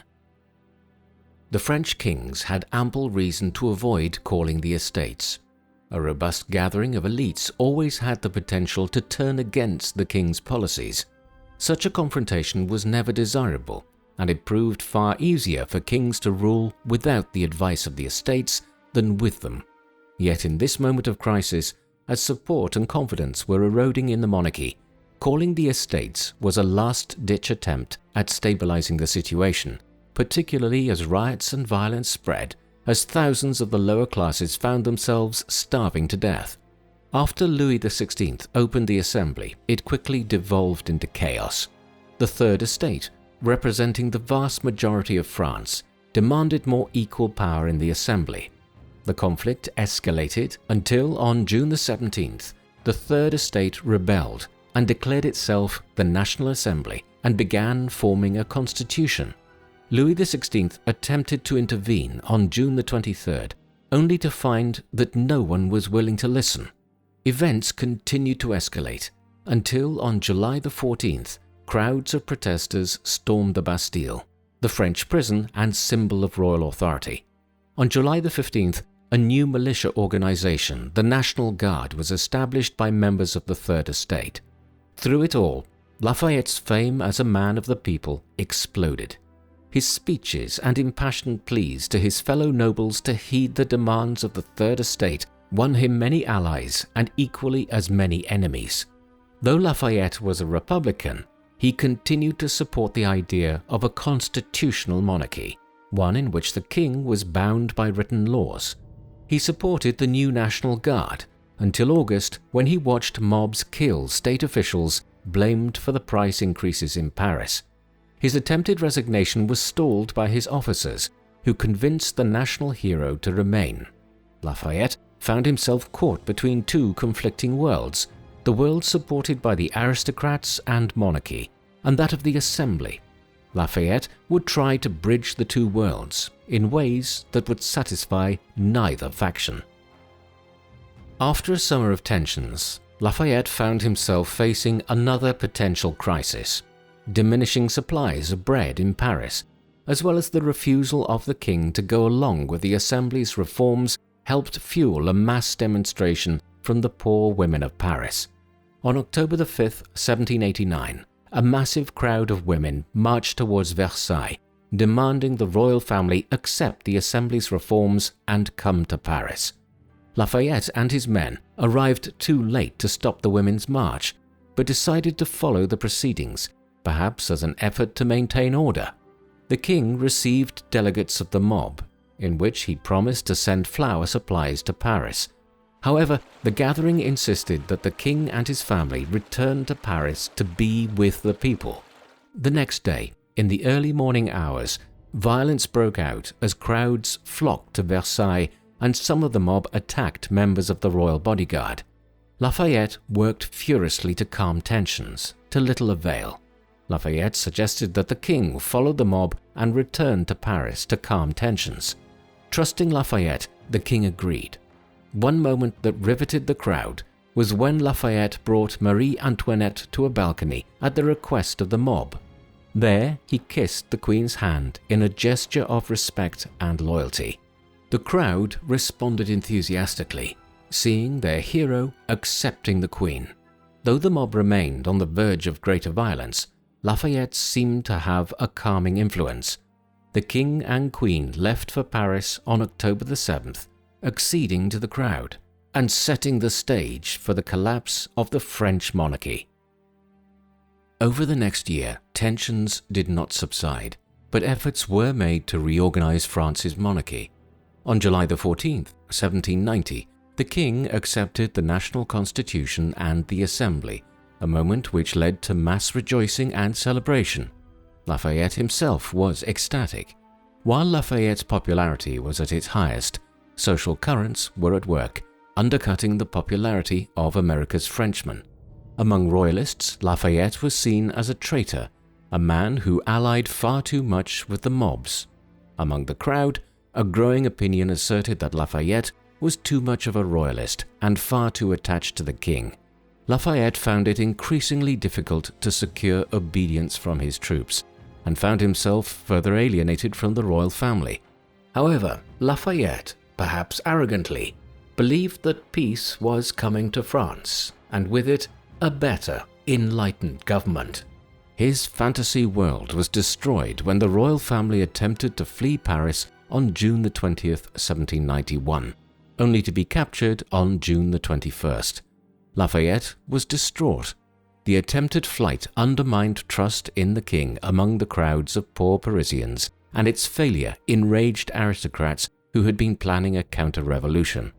The French kings had ample reason to avoid calling the estates. A robust gathering of elites always had the potential to turn against the king's policies. Such a confrontation was never desirable, and it proved far easier for kings to rule without the advice of the estates than with them. Yet in this moment of crisis, as support and confidence were eroding in the monarchy, calling the estates was a last-ditch attempt at stabilizing the situation, particularly as riots and violence spread as thousands of the lower classes found themselves starving to death. After Louis XVI opened the Assembly, it quickly devolved into chaos. The Third Estate, representing the vast majority of France, demanded more equal power in the Assembly. The conflict escalated until on June the 17th, the Third Estate rebelled and declared itself the National Assembly and began forming a constitution. Louis XVI attempted to intervene on June the 23rd, only to find that no one was willing to listen. Events continued to escalate until on July the 14th, crowds of protesters stormed the Bastille, the French prison and symbol of royal authority. On July the 15th, a new militia organization, the National Guard, was established by members of the Third Estate. Through it all, Lafayette's fame as a man of the people exploded. His speeches and impassioned pleas to his fellow nobles to heed the demands of the Third Estate won him many allies and equally as many enemies. Though Lafayette was a Republican, he continued to support the idea of a constitutional monarchy, one in which the king was bound by written laws. He supported the new National Guard until August, when he watched mobs kill state officials blamed for the price increases in Paris. His attempted resignation was stalled by his officers, who convinced the national hero to remain. Lafayette found himself caught between two conflicting worlds, the world supported by the aristocrats and monarchy, and that of the Assembly. Lafayette would try to bridge the two worlds in ways that would satisfy neither faction. After a summer of tensions, Lafayette found himself facing another potential crisis: diminishing supplies of bread in Paris, as well as the refusal of the king to go along with the Assembly's reforms, helped fuel a mass demonstration from the poor women of Paris. On October 5, 1789, a massive crowd of women marched towards Versailles, demanding the royal family accept the Assembly's reforms and come to Paris. Lafayette and his men arrived too late to stop the women's march, but decided to follow the proceedings, perhaps as an effort to maintain order. The king received delegates of the mob, in which he promised to send flour supplies to Paris. However, the gathering insisted that the king and his family return to Paris to be with the people. The next day, in the early morning hours, violence broke out as crowds flocked to Versailles and some of the mob attacked members of the royal bodyguard. Lafayette worked furiously to calm tensions, to little avail. Lafayette suggested that the king follow the mob and return to Paris to calm tensions. Trusting Lafayette, the king agreed. One moment that riveted the crowd was when Lafayette brought Marie Antoinette to a balcony at the request of the mob. There, he kissed the queen's hand in a gesture of respect and loyalty. The crowd responded enthusiastically, seeing their hero accepting the queen. Though the mob remained on the verge of greater violence, Lafayette seemed to have a calming influence. The king and queen left for Paris on October the 7th, acceding to the crowd and setting the stage for the collapse of the French monarchy. Over the next year, tensions did not subside, but efforts were made to reorganize France's monarchy. On July the 14th, 1790, the king accepted the national constitution and the Assembly, a moment which led to mass rejoicing and celebration. Lafayette himself was ecstatic. While Lafayette's popularity was at its highest, social currents were at work, undercutting the popularity of America's Frenchmen. Among royalists, Lafayette was seen as a traitor, a man who allied far too much with the mobs. Among the crowd, a growing opinion asserted that Lafayette was too much of a royalist and far too attached to the king. Lafayette found it increasingly difficult to secure obedience from his troops, and found himself further alienated from the royal family. However, Lafayette, perhaps arrogantly, believed that peace was coming to France, and with it, a better, enlightened government. His fantasy world was destroyed when the royal family attempted to flee Paris on June the 20th, 1791, only to be captured on June the 21st. Lafayette was distraught. The attempted flight undermined trust in the king among the crowds of poor Parisians, and its failure enraged aristocrats who had been planning a counter-revolution.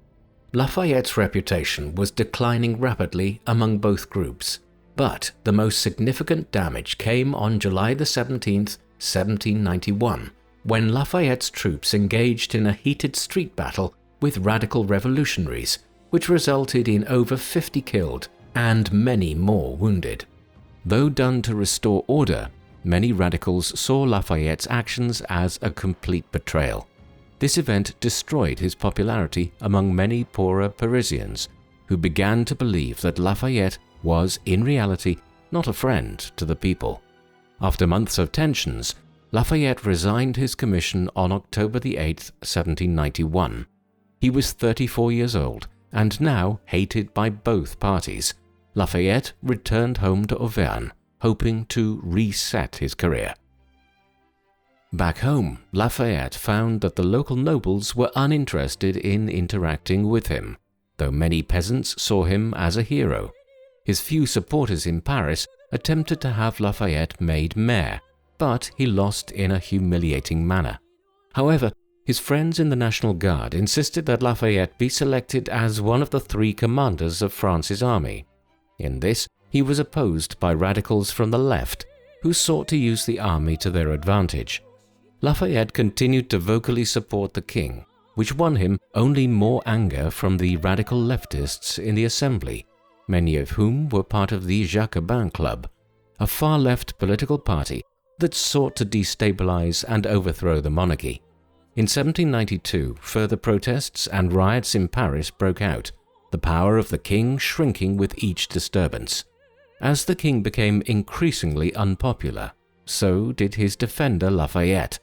Lafayette's reputation was declining rapidly among both groups, but the most significant damage came on July 17th, 1791, when Lafayette's troops engaged in a heated street battle with radical revolutionaries, which resulted in over 50 killed and many more wounded. Though done to restore order, many radicals saw Lafayette's actions as a complete betrayal. This event destroyed his popularity among many poorer Parisians, who began to believe that Lafayette was, in reality, not a friend to the people. After months of tensions, Lafayette resigned his commission on October 8, 1791. He was 34 years old and now hated by both parties. Lafayette returned home to Auvergne, hoping to reset his career. Back home, Lafayette found that the local nobles were uninterested in interacting with him, though many peasants saw him as a hero. His few supporters in Paris attempted to have Lafayette made mayor, but he lost in a humiliating manner. However, his friends in the National Guard insisted that Lafayette be selected as one of the 3 commanders of France's army. In this, he was opposed by radicals from the left, who sought to use the army to their advantage. Lafayette continued to vocally support the king, which won him only more anger from the radical leftists in the Assembly, many of whom were part of the Jacobin Club, a far-left political party that sought to destabilize and overthrow the monarchy. In 1792, further protests and riots in Paris broke out, the power of the king shrinking with each disturbance. As the king became increasingly unpopular, so did his defender Lafayette.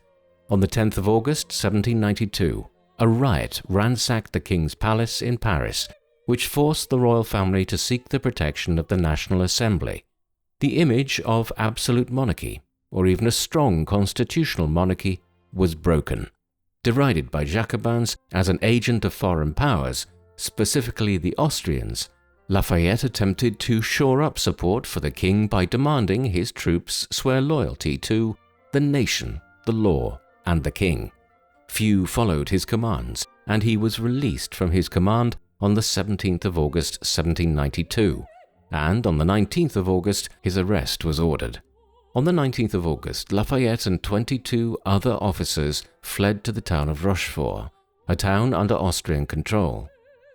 On the 10th of August 1792, a riot ransacked the king's palace in Paris, which forced the royal family to seek the protection of the National Assembly. The image of absolute monarchy, or even a strong constitutional monarchy, was broken. Derided by Jacobins as an agent of foreign powers, specifically the Austrians, Lafayette attempted to shore up support for the king by demanding his troops swear loyalty to the nation, the law, and the king. Few followed his commands, and he was released from his command on the 17th of August 1792, and on the 19th of August his arrest was ordered. On the 19th of August, Lafayette and 22 other officers fled to the town of Rochefort, a town under Austrian control.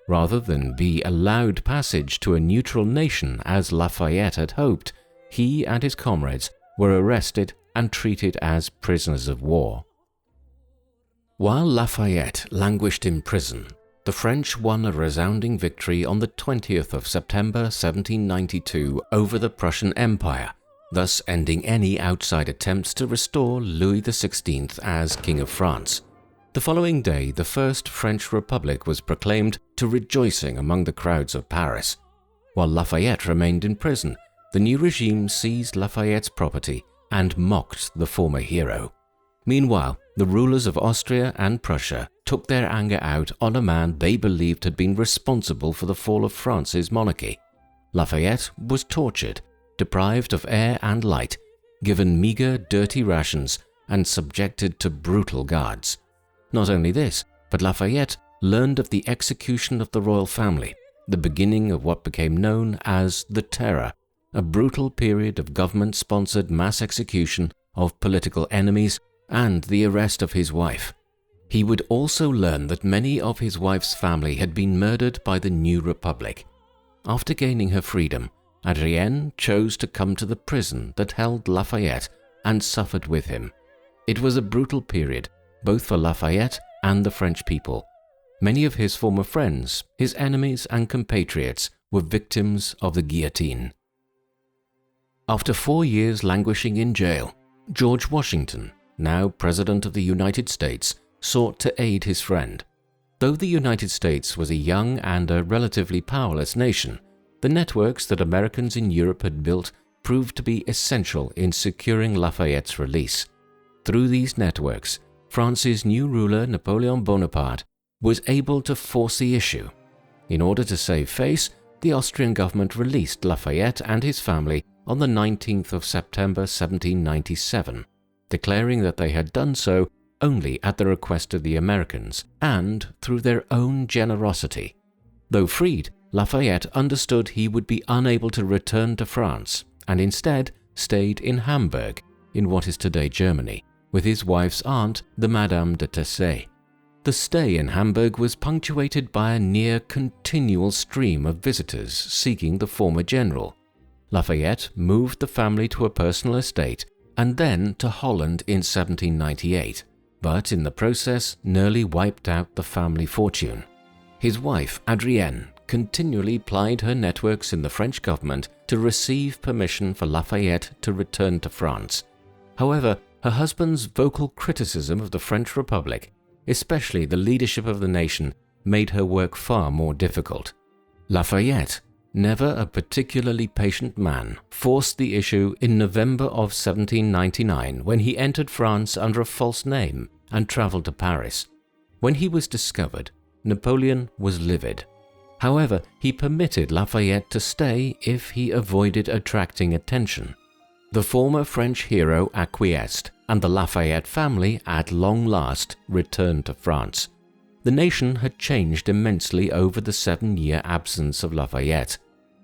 Rather than be allowed passage to a neutral nation as Lafayette had hoped, he and his comrades were arrested and treated as prisoners of war. While Lafayette languished in prison, the French won a resounding victory on the 20th of September 1792 over the Prussian Empire, thus ending any outside attempts to restore Louis XVI as King of France. The following day, the First French Republic was proclaimed, to rejoicing among the crowds of Paris. While Lafayette remained in prison, the new regime seized Lafayette's property and mocked the former hero. Meanwhile, the rulers of Austria and Prussia took their anger out on a man they believed had been responsible for the fall of France's monarchy. Lafayette was tortured, deprived of air and light, given meager, dirty rations, and subjected to brutal guards. Not only this, but Lafayette learned of the execution of the royal family, the beginning of what became known as the Terror, a brutal period of government-sponsored mass execution of political enemies and the arrest of his wife. He would also learn that many of his wife's family had been murdered by the new republic. After gaining her freedom, Adrienne chose to come to the prison that held Lafayette and suffered with him. It was a brutal period, both for Lafayette and the French people. Many of his former friends, his enemies and compatriots, were victims of the guillotine. After 4 years languishing in jail, George Washington, now President of the United States, sought to aid his friend. Though the United States was a young and a relatively powerless nation, the networks that Americans in Europe had built proved to be essential in securing Lafayette's release. Through these networks, France's new ruler Napoleon Bonaparte was able to force the issue. In order to save face, the Austrian government released Lafayette and his family on the 19th of September 1797, declaring that they had done so only at the request of the Americans and through their own generosity. Though freed, Lafayette understood he would be unable to return to France and instead stayed in Hamburg, in what is today Germany, with his wife's aunt, the Madame de Tessé. The stay in Hamburg was punctuated by a near continual stream of visitors seeking the former general. Lafayette moved the family to a personal estate and then to Holland in 1798, but in the process nearly wiped out the family fortune. His wife, Adrienne, continually plied her networks in the French government to receive permission for Lafayette to return to France. However, her husband's vocal criticism of the French Republic, especially the leadership of the nation, made her work far more difficult. Lafayette, never a particularly patient man, forced the issue in November of 1799 when he entered France under a false name and traveled to Paris. When he was discovered, Napoleon was livid. However, he permitted Lafayette to stay if he avoided attracting attention. The former French hero acquiesced, and the Lafayette family at long last returned to France. The nation had changed immensely over the 7-year absence of Lafayette.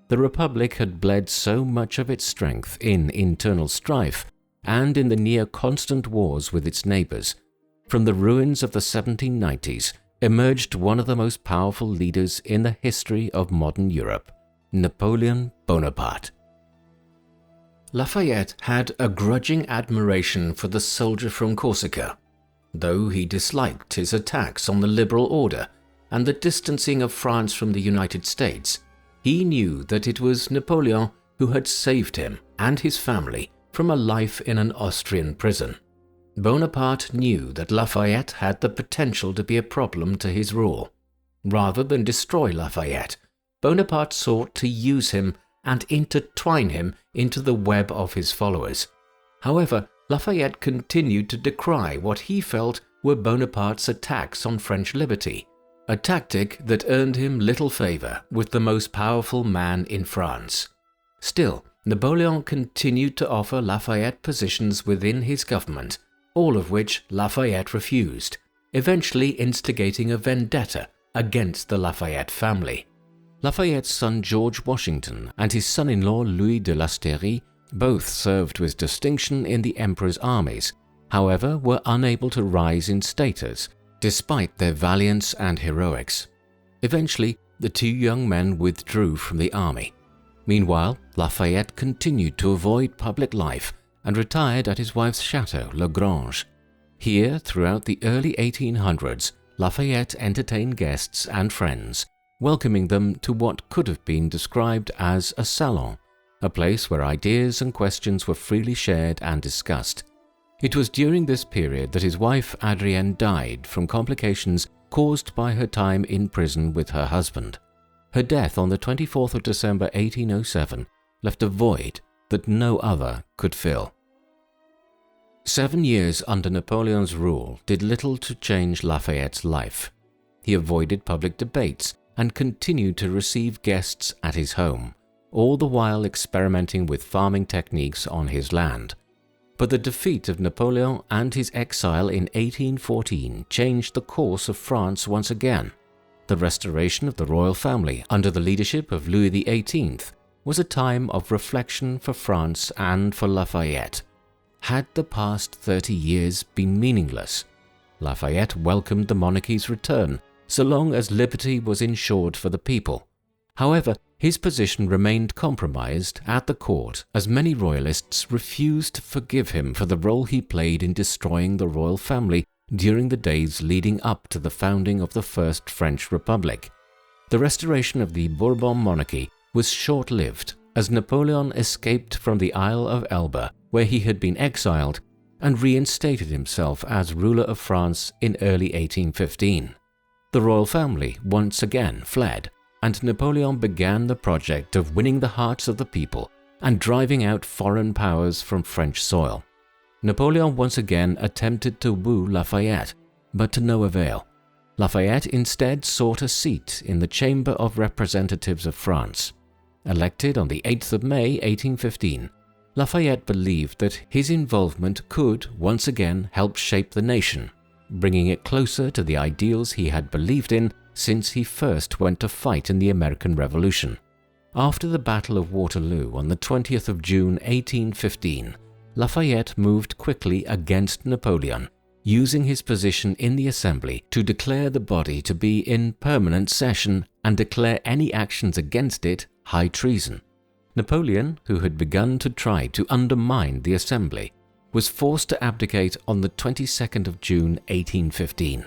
The Republic had bled so much of its strength in internal strife and in the near-constant wars with its neighbors. From the ruins of the 1790s emerged one of the most powerful leaders in the history of modern Europe, Napoleon Bonaparte. Lafayette had a grudging admiration for the soldier from Corsica. Though he disliked his attacks on the liberal order and the distancing of France from the United States, he knew that it was Napoleon who had saved him and his family from a life in an Austrian prison. Bonaparte knew that Lafayette had the potential to be a problem to his rule. Rather than destroy Lafayette, Bonaparte sought to use him and intertwine him into the web of his followers. However, Lafayette continued to decry what he felt were Bonaparte's attacks on French liberty, a tactic that earned him little favor with the most powerful man in France. Still, Napoleon continued to offer Lafayette positions within his government, all of which Lafayette refused, eventually instigating a vendetta against the Lafayette family. Lafayette's son George Washington and his son-in-law Louis de Lasteyrie both served with distinction in the emperor's armies, however were unable to rise in status despite their valiance and heroics. Eventually, the two young men withdrew from the army. Meanwhile, Lafayette continued to avoid public life and retired at his wife's chateau, La Grange. Here, throughout the early 1800s, Lafayette entertained guests and friends, welcoming them to what could have been described as a salon, a place where ideas and questions were freely shared and discussed. It was during this period that his wife Adrienne died from complications caused by her time in prison with her husband. Her death on the 24th of December 1807 left a void that no other could fill. 7 years under Napoleon's rule did little to change Lafayette's life. He avoided public debates and continued to receive guests at his home, all the while experimenting with farming techniques on his land. But the defeat of Napoleon and his exile in 1814 changed the course of France once again. The restoration of the royal family under the leadership of Louis XVIII was a time of reflection for France and for Lafayette. Had the past 30 years been meaningless? Lafayette welcomed the monarchy's return, so long as liberty was ensured for the people. However, his position remained compromised at the court as many royalists refused to forgive him for the role he played in destroying the royal family during the days leading up to the founding of the First French Republic. The restoration of the Bourbon monarchy was short-lived as Napoleon escaped from the Isle of Elba, where he had been exiled, and reinstated himself as ruler of France in early 1815. The royal family once again fled, and Napoleon began the project of winning the hearts of the people and driving out foreign powers from French soil. Napoleon once again attempted to woo Lafayette, but to no avail. Lafayette instead sought a seat in the Chamber of Representatives of France. Elected on the 8th of May 1815, Lafayette believed that his involvement could once again help shape the nation, bringing it closer to the ideals he had believed in since he first went to fight in the American Revolution. After the Battle of Waterloo on the 20th of June 1815, Lafayette moved quickly against Napoleon, using his position in the Assembly to declare the body to be in permanent session and declare any actions against it high treason. Napoleon, who had begun to try to undermine the Assembly, was forced to abdicate on the 22nd of June 1815.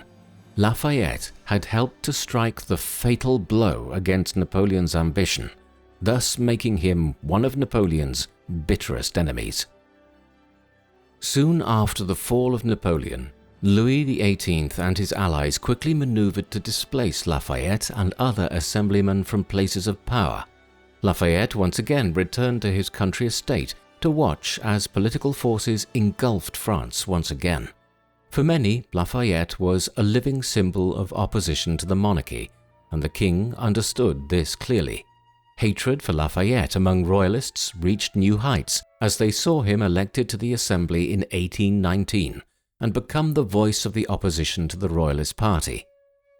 Lafayette had helped to strike the fatal blow against Napoleon's ambition, thus making him one of Napoleon's bitterest enemies. Soon after the fall of Napoleon, Louis XVIII and his allies quickly maneuvered to displace Lafayette and other assemblymen from places of power. Lafayette once again returned to his country estate to watch as political forces engulfed France once again. For many, Lafayette was a living symbol of opposition to the monarchy, and the king understood this clearly. Hatred for Lafayette among royalists reached new heights as they saw him elected to the Assembly in 1819 and become the voice of the opposition to the Royalist Party.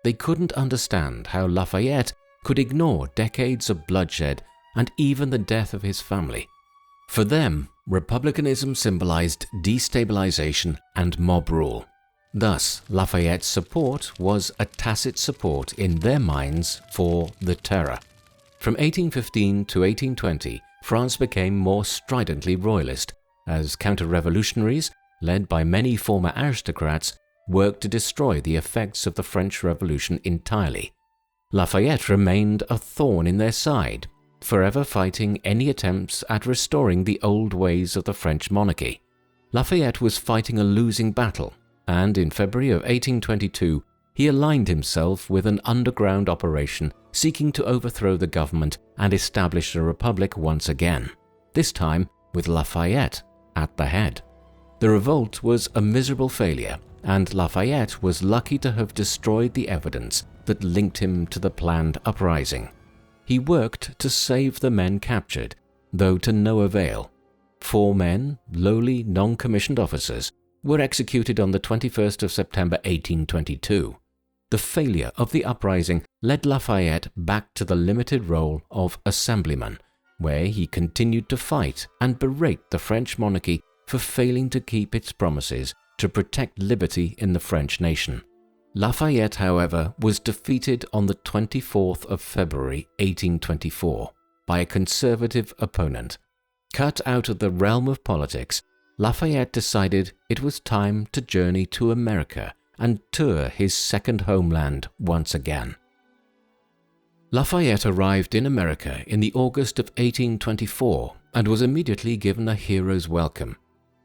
They couldn't understand how Lafayette could ignore decades of bloodshed and even the death of his family. For them, republicanism symbolized destabilization and mob rule. Thus, Lafayette's support was a tacit support in their minds for the Terror. From 1815 to 1820, France became more stridently royalist as counter-revolutionaries, led by many former aristocrats, worked to destroy the effects of the French Revolution entirely. Lafayette remained a thorn in their side, forever fighting any attempts at restoring the old ways of the French monarchy. Lafayette was fighting a losing battle, and in February of 1822, he aligned himself with an underground operation seeking to overthrow the government and establish a republic once again, this time with Lafayette at the head. The revolt was a miserable failure, and Lafayette was lucky to have destroyed the evidence that linked him to the planned uprising. He worked to save the men captured, though to no avail. 4 men, lowly non-commissioned officers, were executed on the 21st of September 1822. The failure of the uprising led Lafayette back to the limited role of assemblyman, where he continued to fight and berate the French monarchy for failing to keep its promises to protect liberty in the French nation. Lafayette, however, was defeated on the 24th of February 1824 by a conservative opponent. Cut out of the realm of politics, Lafayette decided it was time to journey to America and tour his second homeland once again. Lafayette arrived in America in the August of 1824 and was immediately given a hero's welcome.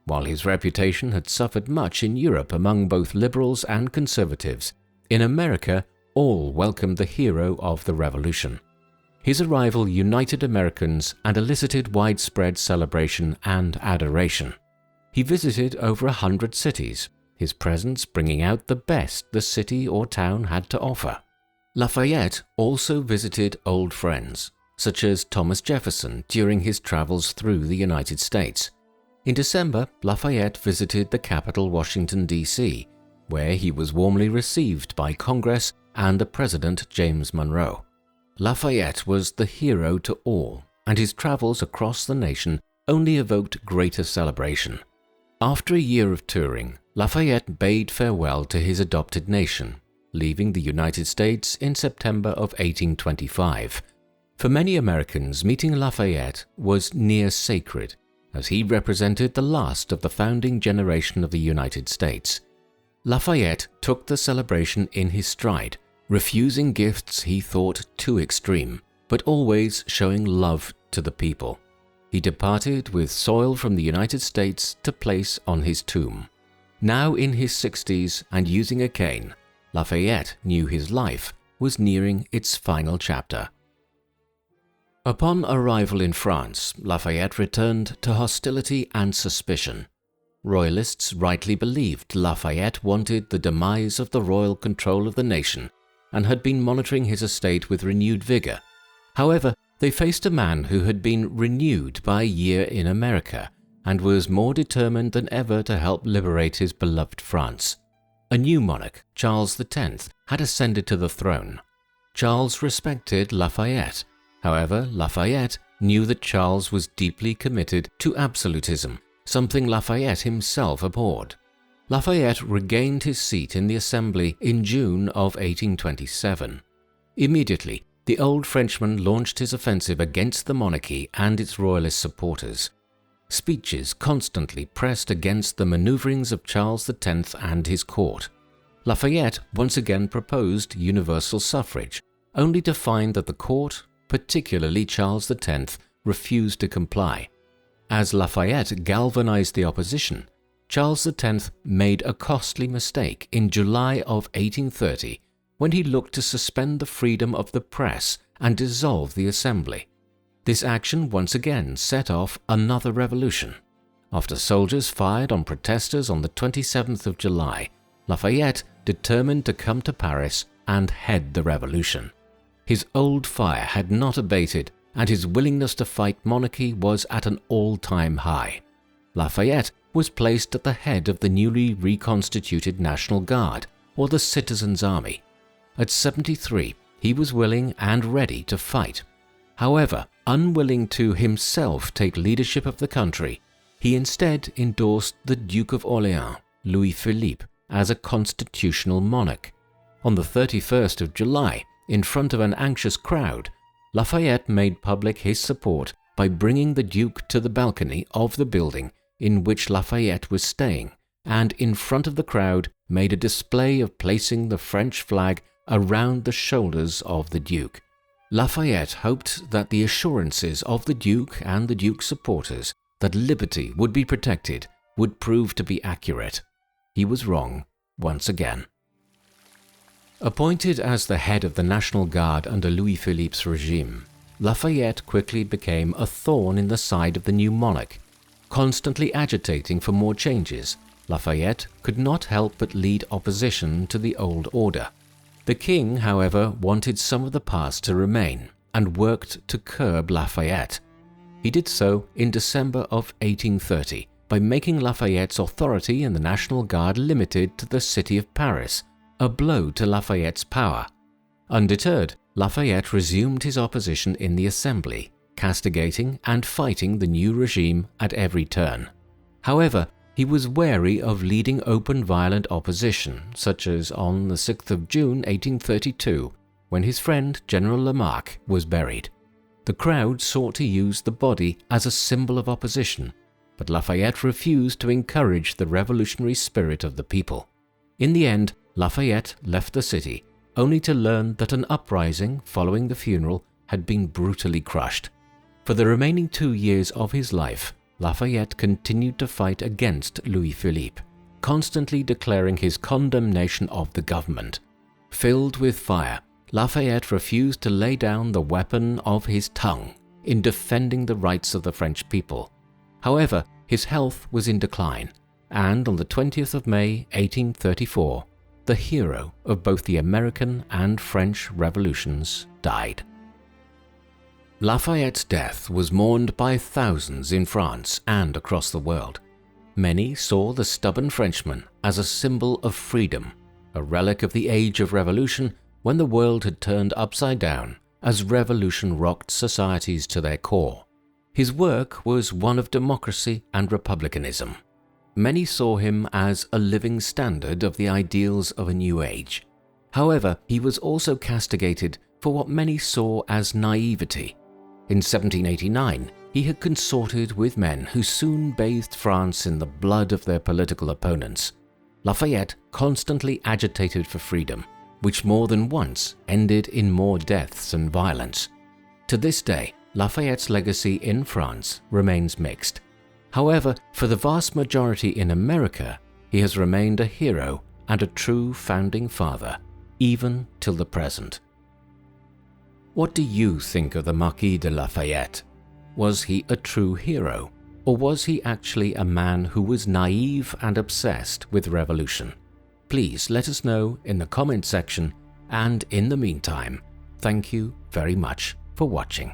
While his reputation had suffered much in Europe among both liberals and conservatives, in America all welcomed the hero of the Revolution. His arrival united Americans and elicited widespread celebration and adoration. He visited over 100 cities, his presence bringing out the best the city or town had to offer. Lafayette also visited old friends, such as Thomas Jefferson during his travels through the United States. In December, Lafayette visited the capital, Washington, D.C., where he was warmly received by Congress and the President James Monroe. Lafayette was the hero to all, and his travels across the nation only evoked greater celebration. After a year of touring, Lafayette bade farewell to his adopted nation, leaving the United States in September of 1825. For many Americans, meeting Lafayette was near sacred, as he represented the last of the founding generation of the United States. Lafayette took the celebration in his stride, refusing gifts he thought too extreme, but always showing love to the people. He departed with soil from the United States to place on his tomb. Now in his 60s and using a cane, Lafayette knew his life was nearing its final chapter. Upon arrival in France, Lafayette returned to hostility and suspicion. Royalists rightly believed Lafayette wanted the demise of the royal control of the nation and had been monitoring his estate with renewed vigor. However, they faced a man who had been renewed by a year in America and was more determined than ever to help liberate his beloved France. A new monarch, Charles X, had ascended to the throne. Charles respected Lafayette. However, Lafayette knew that Charles was deeply committed to absolutism, something Lafayette himself abhorred. Lafayette regained his seat in the Assembly in June of 1827. Immediately, the old Frenchman launched his offensive against the monarchy and its royalist supporters. Speeches constantly pressed against the maneuverings of Charles X and his court. Lafayette once again proposed universal suffrage, only to find that the court, particularly Charles X, refused to comply. As Lafayette galvanized the opposition, Charles X made a costly mistake in July of 1830 when he looked to suspend the freedom of the press and dissolve the Assembly. This action once again set off another revolution. After soldiers fired on protesters on the 27th of July, Lafayette determined to come to Paris and head the revolution. His old fire had not abated, and his willingness to fight monarchy was at an all-time high. Lafayette was placed at the head of the newly reconstituted National Guard, or the Citizens' Army. At 73, he was willing and ready to fight. However, unwilling to himself take leadership of the country, he instead endorsed the Duke of Orléans, Louis-Philippe, as a constitutional monarch. On the 31st of July, in front of an anxious crowd, Lafayette made public his support by bringing the Duke to the balcony of the building in which Lafayette was staying, and in front of the crowd made a display of placing the French flag around the shoulders of the Duke. Lafayette hoped that the assurances of the Duke and the Duke's supporters that liberty would be protected would prove to be accurate. He was wrong once again. Appointed as the head of the National Guard under Louis-Philippe's regime, Lafayette quickly became a thorn in the side of the new monarch. Constantly agitating for more changes, Lafayette could not help but lead opposition to the old order. The king, however, wanted some of the past to remain and worked to curb Lafayette. He did so in December of 1830 by making Lafayette's authority in the National Guard limited to the city of Paris, a blow to Lafayette's power. Undeterred, Lafayette resumed his opposition in the Assembly, castigating and fighting the new regime at every turn. However, he was wary of leading open violent opposition, such as on the 6th of June 1832, when his friend General Lamarck was buried. The crowd sought to use the body as a symbol of opposition, but Lafayette refused to encourage the revolutionary spirit of the people. In the end, Lafayette left the city, only to learn that an uprising following the funeral had been brutally crushed. For the remaining 2 years of his life, Lafayette continued to fight against Louis-Philippe, constantly declaring his condemnation of the government. Filled with fire, Lafayette refused to lay down the weapon of his tongue in defending the rights of the French people. However, his health was in decline, and on the 20th of May 1834, the hero of both the American and French revolutions died. Lafayette's death was mourned by thousands in France and across the world. Many saw the stubborn Frenchman as a symbol of freedom, a relic of the age of revolution when the world had turned upside down as revolution rocked societies to their core. His work was one of democracy and republicanism. Many saw him as a living standard of the ideals of a new age. However, he was also castigated for what many saw as naivety. In 1789, he had consorted with men who soon bathed France in the blood of their political opponents. Lafayette constantly agitated for freedom, which more than once ended in more deaths and violence. To this day, Lafayette's legacy in France remains mixed. However, for the vast majority in America, he has remained a hero and a true founding father, even till the present. What do you think of the Marquis de Lafayette? Was he a true hero, or was he actually a man who was naive and obsessed with revolution? Please let us know in the comment section, and in the meantime, thank you very much for watching.